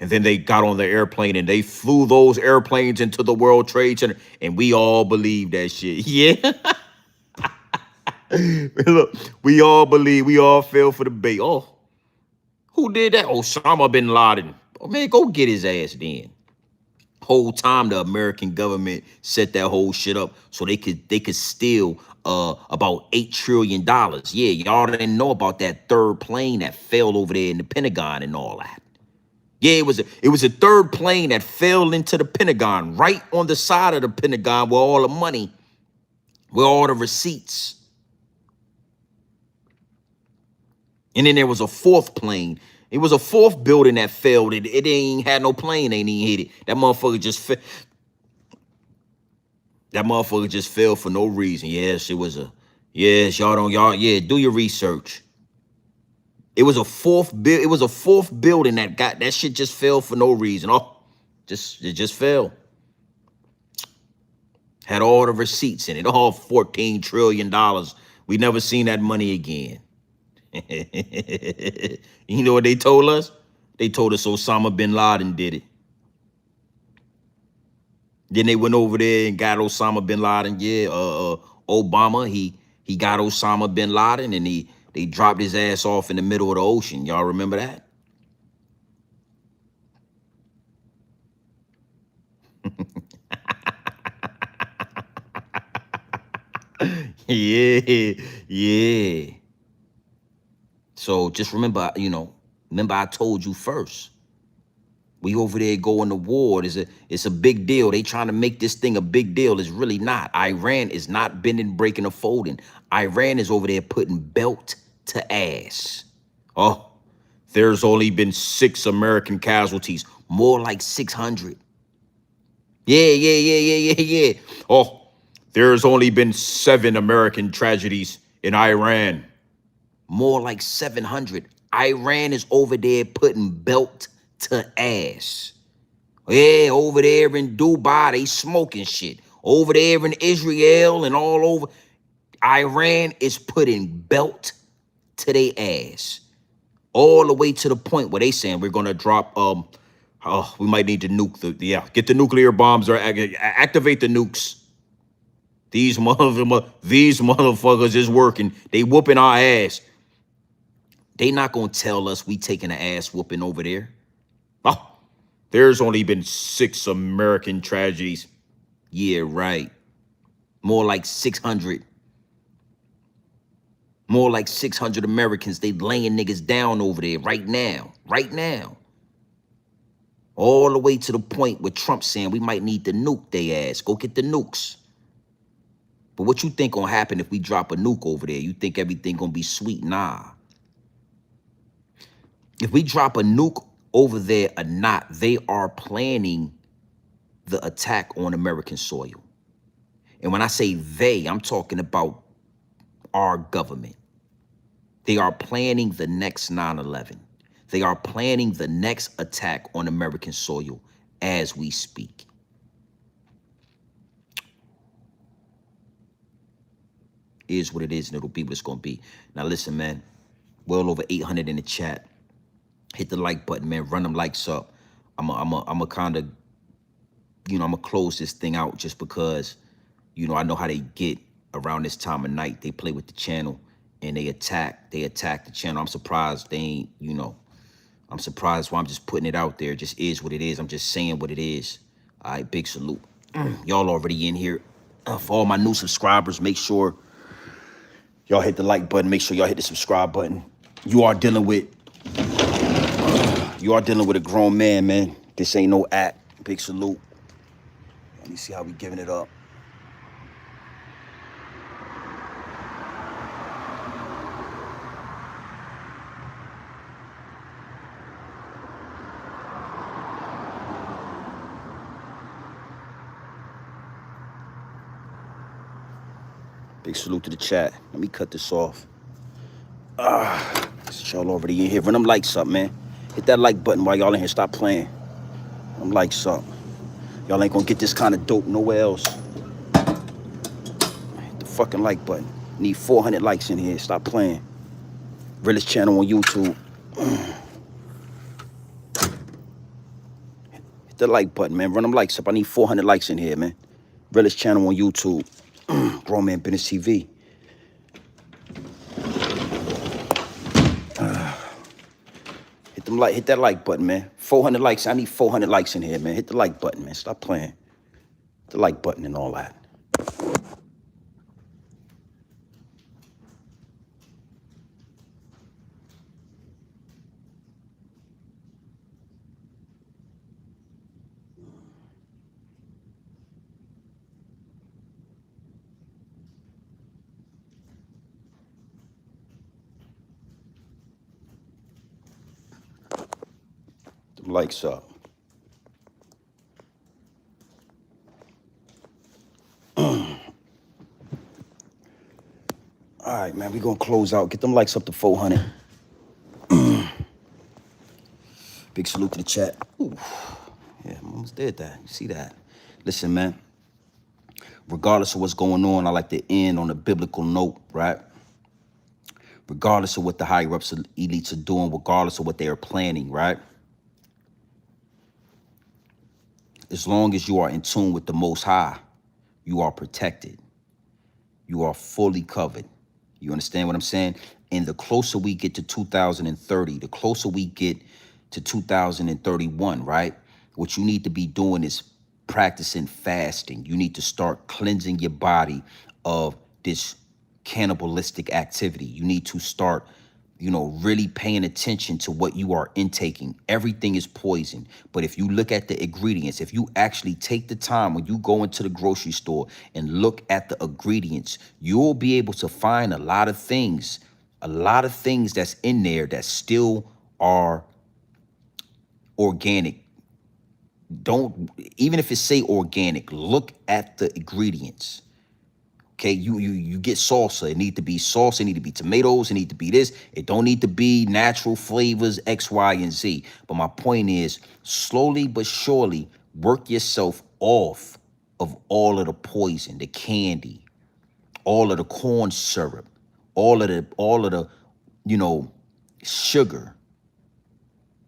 And then they got on the airplane and they flew those airplanes into the World Trade Center. And we all believe that shit. Yeah. Look, we all believe, we all fell for the bait. Oh, who did that? Osama bin Laden. Oh, man, go get his ass then. Whole time the American government set that whole shit up so they could steal about $8 trillion. Yeah, y'all didn't know about that third plane that fell over there in the Pentagon and all that. Yeah, it was a third plane that fell into the Pentagon, right on the side of the Pentagon where all the money, where all the receipts. And then there was a fourth plane. It was a fourth building that fell. It ain't had no plane, ain't even hit it. That motherfucker just fell. That motherfucker just fell for no reason. Yes, it was a, yes, yeah, do your research. It was a fourth building that got, that shit just fell for no reason. Oh, it just fell. Had all the receipts in it, all $14 trillion. We never seen that money again. You know what they told us? They told us Osama bin Laden did it. Then they went over there and got Osama bin Laden. Yeah, Obama, he got Osama bin Laden, and they dropped his ass off in the middle of the ocean. Y'all remember that? Yeah, yeah. So just remember, remember I told you first. We over there going to war. It's a big deal. They trying to make this thing a big deal. It's really not. Iran is not bending, breaking, or folding. Iran is over there putting belt to ass. Oh, there's only been 6 American casualties. More like 600. Yeah. Oh, there's only been 7 American tragedies in Iran. More like 700. Iran is over there putting belt to ass. Yeah, over there in Dubai, they smoking shit. Over there in Israel and all over, Iran is putting belt to their ass. All the way to the point where they saying we're gonna drop, we might need to nuke get the nuclear bombs or activate the nukes. These motherfuckers is working. They whooping our ass. They not gonna tell us we taking an ass whooping over there. Oh, there's only been 6 American tragedies. Yeah, right. More like 600. More like 600 Americans. They laying niggas down over there right now. Right now. All the way to the point where Trump saying we might need to nuke they ass. Go get the nukes. But what you think gonna happen if we drop a nuke over there? You think everything gonna be sweet? Nah. If we drop a nuke over there or not, they are planning the attack on American soil. And when I say they, I'm talking about our government. They are planning the next 9/11. They are planning the next attack on American soil as we speak. Is what it is, and it'll be what it's gonna be. Now listen, man, well over 800 in the chat. Hit the like button, man. Run them likes up. I'm a kind of, I'm gonna close this thing out just because, I know how they get around this time of night. They play with the channel and they attack the channel. I'm surprised they ain't, I'm surprised why I'm just putting it out there. It just is what it is. I'm just saying what it is. All right, big salute. Y'all already in here. For all my new subscribers, make sure y'all hit the like button. Make sure y'all hit the subscribe button. You are dealing with a grown man. This ain't no act. Big salute. Let me see how we giving it up. Big salute to the chat. Let me cut this off. Y'all already in here. Run them likes up, man. Hit that like button while y'all in here. Stop playing. Them likes up. Y'all ain't gonna get this kind of dope nowhere else. Hit the fucking like button. Need 400 likes in here. Stop playing. Realest channel on YouTube. Hit the like button, man. Run them likes up. I need 400 likes in here, man. Realest channel on YouTube. Grown Man Business TV. Hit that like button, man. 400 likes. I need 400 likes in here, man. Hit the like button, man. Stop playing. The like button and all that. Them likes up. All right, man, we gonna close out. Get them likes up to 400. Big salute to the chat. Ooh. Yeah, I almost did that. You see that? Listen, man, regardless of what's going on, I like to end on a biblical note, right? Regardless of what the higher ups and elites are doing, regardless of what they are planning, right? As long as you are in tune with the Most High, you are protected. You are fully covered. You understand what I'm saying? And the closer we get to 2030, the closer we get to 2031, right? What you need to be doing is practicing fasting. You need to start cleansing your body of this cannibalistic activity. You need to start, really paying attention to what you are intaking. Everything is poison. But if you look at the ingredients, if you actually take the time when you go into the grocery store and look at the ingredients, you'll be able to find a lot of things that's in there that still are organic. Don't, even if it say organic, look at the ingredients. Okay, you get salsa. It need to be salsa. It need to be tomatoes. It need to be this. It don't need to be natural flavors X, Y, and Z. But my point is, slowly but surely, work yourself off of all of the poison, the candy, all of the corn syrup, all of the, sugar.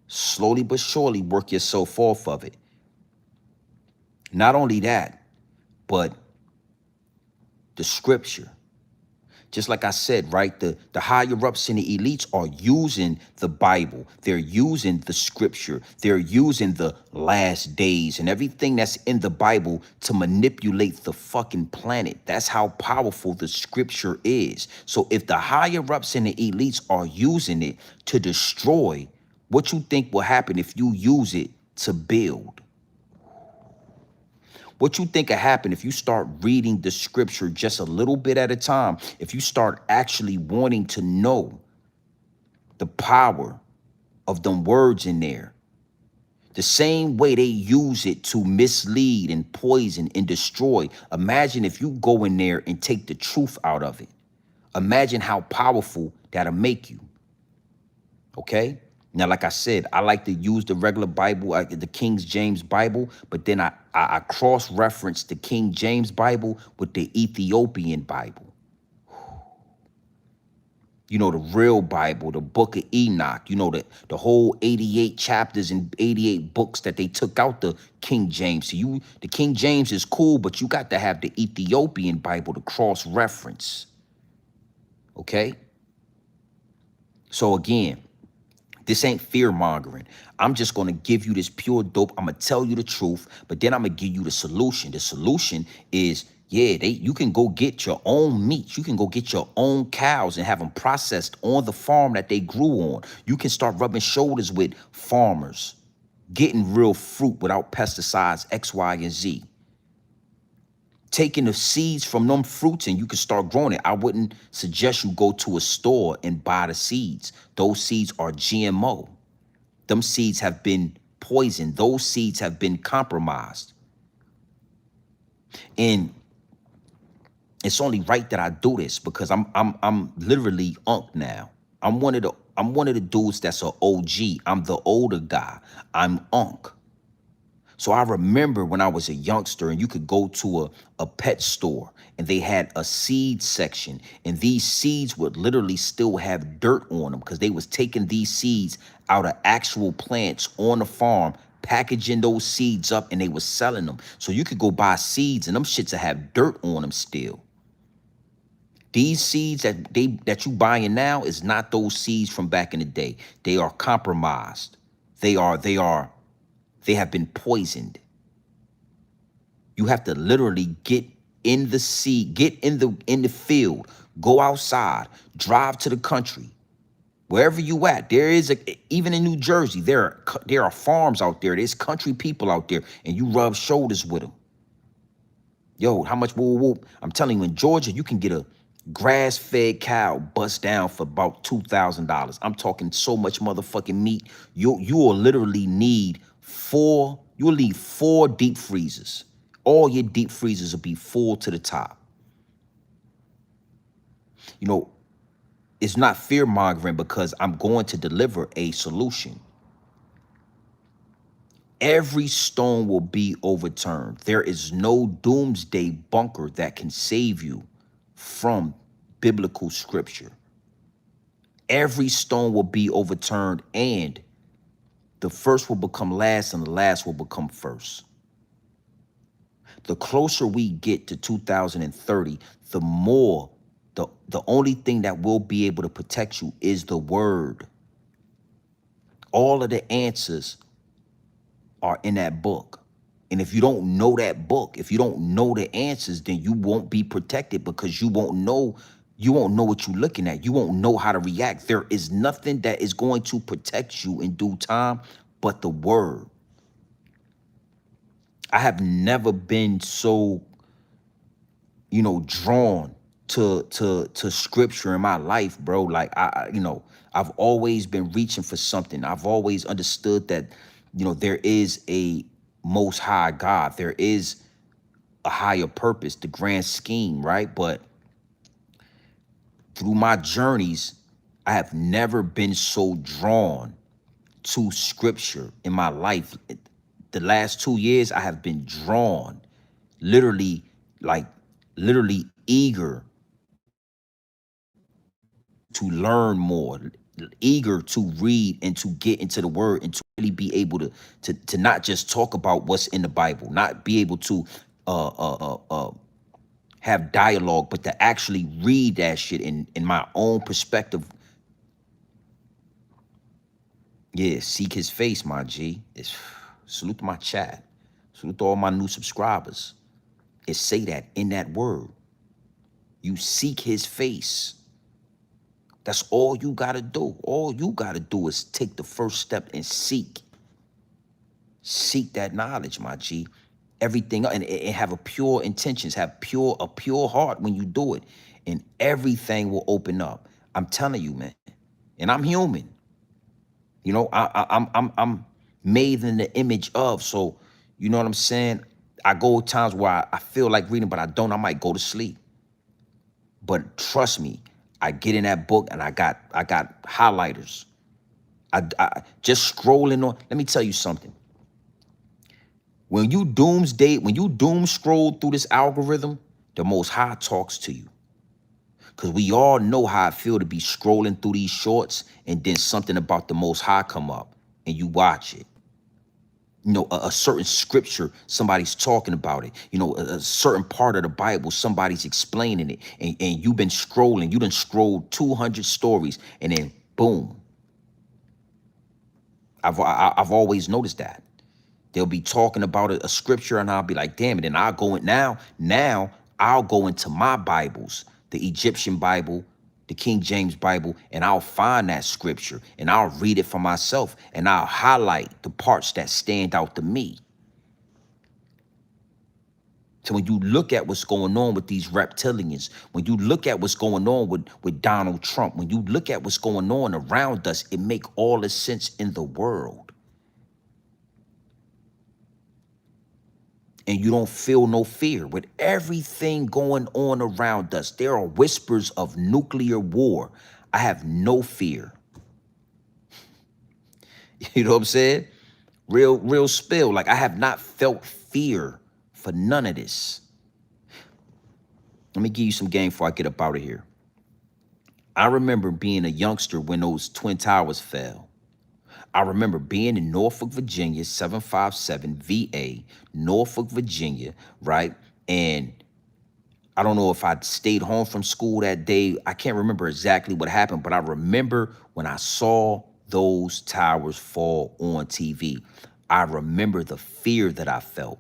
Slowly but surely, work yourself off of it. Not only that, but the scripture. Just like I said, right, the higher ups and the elites are using the Bible. They're using the scripture. They're using the last days and everything that's in the Bible to manipulate the fucking planet. That's how powerful the scripture is. So if the higher ups and the elites are using it to destroy, what you think will happen if you use it to build? What you think will happen if you start reading the scripture just a little bit at a time? If you start actually wanting to know the power of them words in there, the same way they use it to mislead and poison and destroy. Imagine if you go in there and take the truth out of it. Imagine how powerful that'll make you. Okay? Now, like I said, I like to use the regular Bible, the King James Bible, but then I cross-reference the King James Bible with the Ethiopian Bible. The real Bible, the Book of Enoch, the whole 88 chapters and 88 books that they took out the King James. So the King James is cool, but you got to have the Ethiopian Bible to cross-reference. Okay? So again, this ain't fear-mongering. I'm just going to give you this pure dope. I'm going to tell you the truth, but then I'm going to give you the solution. The solution is, you can go get your own meat. You can go get your own cows and have them processed on the farm that they grew on. You can start rubbing shoulders with farmers, getting real fruit without pesticides, X, Y, and Z. Taking the seeds from them fruits and you can start growing it. I wouldn't suggest you go to a store and buy the seeds. Those seeds are GMO. Them seeds have been poisoned. Those seeds have been compromised. And it's only right that I do this because I'm literally unk now. I'm one of the dudes that's an OG. I'm the older guy. I'm unk. So I remember when I was a youngster and you could go to a pet store and they had a seed section and these seeds would literally still have dirt on them because they was taking these seeds out of actual plants on the farm, packaging those seeds up and they was selling them. So you could go buy seeds and them shits that have dirt on them still. These seeds that you buying now is not those seeds from back in the day. They are compromised. They have been poisoned. You have to literally get in the seed, get in the field, go outside, drive to the country, wherever you at. There is even in New Jersey, there are farms out there. There's country people out there, and you rub shoulders with them. Yo, how much whoop whoop? I'm telling you, in Georgia, you can get a grass-fed cow bust down for about $2,000. I'm talking so much motherfucking meat. You will literally need you'll need 4 deep freezers. All your deep freezers will be full to the top. you know, it's not fear mongering because I'm going to deliver a solution. Every stone will be overturned. There is no doomsday bunker that can save you from biblical scripture. Every stone will be overturned, and the first will become last and the last will become first. The closer we get to 2030, the more, the only thing that will be able to protect you is the word. All of the answers are in that book. And if you don't know that book, if you don't know the answers, then you won't be protected because you won't know what you're looking at. You won't know how to react. There is nothing that is going to protect you in due time but the word. I have never been so, drawn to scripture in my life, bro. Like I've always been reaching for something. I've always understood that, there is a most high God. There is a higher purpose, the grand scheme, right? But through my journeys, I have never been so drawn to scripture in my life. The last 2 years, I have been drawn, literally, literally eager to learn more, eager to read and to get into the word and to really be able to not just talk about what's in the Bible, not be able to have dialogue, but to actually read that shit in my own perspective. Yeah, seek his face, my G. Salute to my chat. Salute to all my new subscribers. It say that in that word. You seek his face. That's all you got to do. All you got to do is take the first step and seek. Seek that knowledge, my G. Everything, and have a pure intentions, have a pure heart when you do it, and everything will open up. I'm telling you, man. And I'm human. I'm made in the image of. So, you know what I'm saying? I go times where I feel like reading, but I don't. I might go to sleep. But trust me, I get in that book and I got highlighters. I just scrolling on. Let me tell you something. When you doom scroll through this algorithm, the Most High talks to you. Because we all know how it feel to be scrolling through these shorts and then something about the Most High come up and you watch it. A certain scripture, somebody's talking about it. A certain part of the Bible, somebody's explaining it. And you've been scrolling. You done scrolled 200 stories and then boom. I've always noticed that. They'll be talking about a scripture and I'll be like, damn it. And I'll go in now I'll go into my Bibles, the Egyptian Bible, the King James Bible, and I'll find that scripture and I'll read it for myself and I'll highlight the parts that stand out to me. So when you look at what's going on with these reptilians, when you look at what's going on with Donald Trump, when you look at what's going on around us, it makes all the sense in the world. And you don't feel no fear. With everything going on around us, there are whispers of nuclear war. I have no fear. You know what I'm saying? Real spill. Like, I have not felt fear for none of this. Let me give you some game before I get up out of here. I remember being a youngster when those Twin Towers fell. I remember being in Norfolk, Virginia, 757 VA, Norfolk, Virginia, right? And I don't know if I stayed home from school that day. I can't remember exactly what happened, but I remember when I saw those towers fall on TV. I remember the fear that I felt.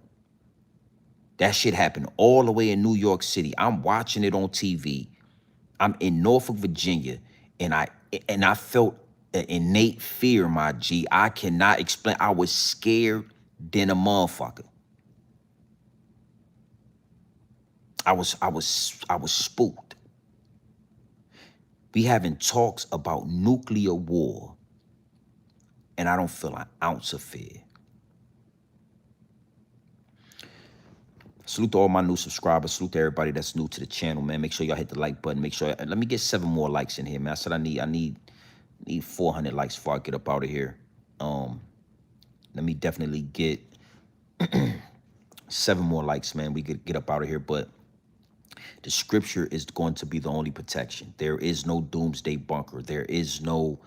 That shit happened all the way in New York City. I'm watching it on TV. I'm in Norfolk, Virginia, and I felt an innate fear, my G. I cannot explain. I was scared than a motherfucker. I was spooked. We having talks about nuclear war, and I don't feel an ounce of fear. Salute to all my new subscribers. Salute to everybody that's new to the channel, man. Make sure y'all hit the like button. Make sure, let me get 7 more likes in here, man. I said I need 400 likes before I get up out of here. Let me definitely get 7 more likes, man. We could get up out of here, but the scripture is going to be the only protection. There is no doomsday bunker. There is no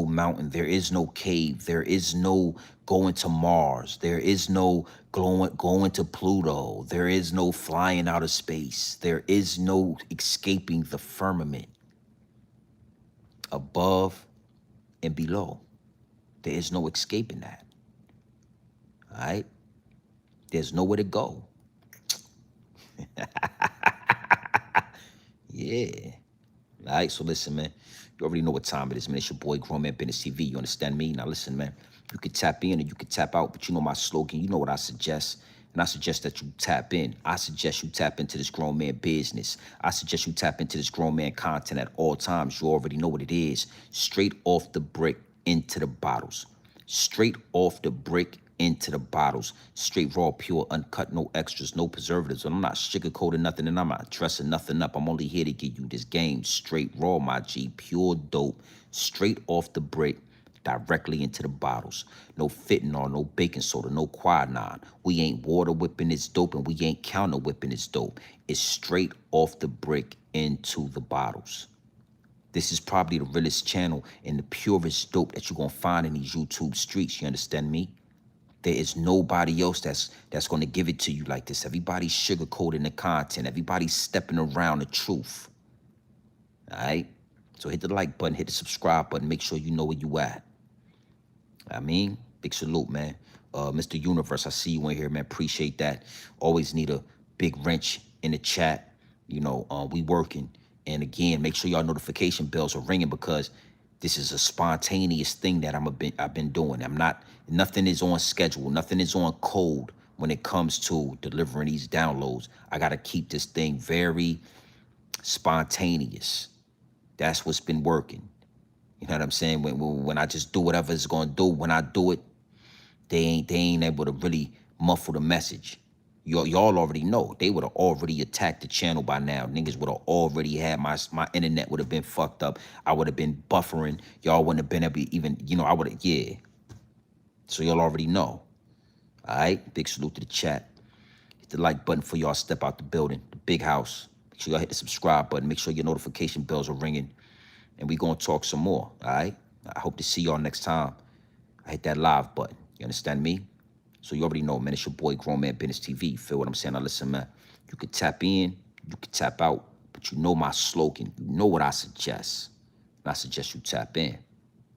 mountain. There is no cave. There is no going to Mars. There is no going to Pluto. There is no flying out of space. There is no escaping the firmament above and below. There is no escaping that. All right? There's nowhere to go. Yeah. All right, so listen, man. You already know what time it is, man. It's your boy, Grown Man Business TV. You understand me? Now listen, man. You can tap in or you can tap out, but you know my slogan. You know what I suggest. And I suggest that you tap in. I suggest you tap into this grown man business. I suggest you tap into this grown man content at all times. You already know what it is. Straight off the brick into the bottles. Straight off the brick into the bottles. Straight, raw, pure, uncut, no extras, no preservatives. And I'm not sugarcoating nothing and I'm not dressing nothing up. I'm only here to give you this game. Straight, raw, my G. Pure dope. Straight off the brick. Directly into the bottles. No fentanyl, no baking soda, no quinine. We ain't water whipping this dope and we ain't counter whipping this dope. It's straight off the brick into the bottles. This is probably the realest channel and the purest dope that you're going to find in these YouTube streets. You understand me? There is nobody else that's going to give it to you like this. Everybody's sugarcoating the content. Everybody's stepping around the truth. All right? So hit the like button, hit the subscribe button. Make sure you know where you at. I mean, big salute, man. Mr. Universe, I see you in here, man. Appreciate that. Always need a big wrench in the chat. You know, we working. And again, make sure y'all notification bells are ringing because this is a spontaneous thing that I've been doing. Nothing is on schedule. Nothing is on code when it comes to delivering these downloads. I got to keep this thing very spontaneous. That's what's been working. You know what I'm saying? When I just do whatever it's going to do, when I do it, they ain't able to really muffle the message. Y'all already know. They would have already attacked the channel by now. Niggas would have already had my internet would have been fucked up. I would have been buffering. Y'all wouldn't have been able to even, you know, I would have, yeah. So y'all already know. All right? Big salute to the chat. Hit the like button for y'all step out the building, the big house. Make sure y'all hit the subscribe button. Make sure your notification bells are ringing. And we gonna talk some more, all right? I hope to see y'all next time. I hit that live button. You understand me? So you already know, man. It's your boy, Grown Man Business TV. You feel what I'm saying? Now listen, man. You can tap in, you can tap out, but you know my slogan. You know what I suggest. And I suggest you tap in.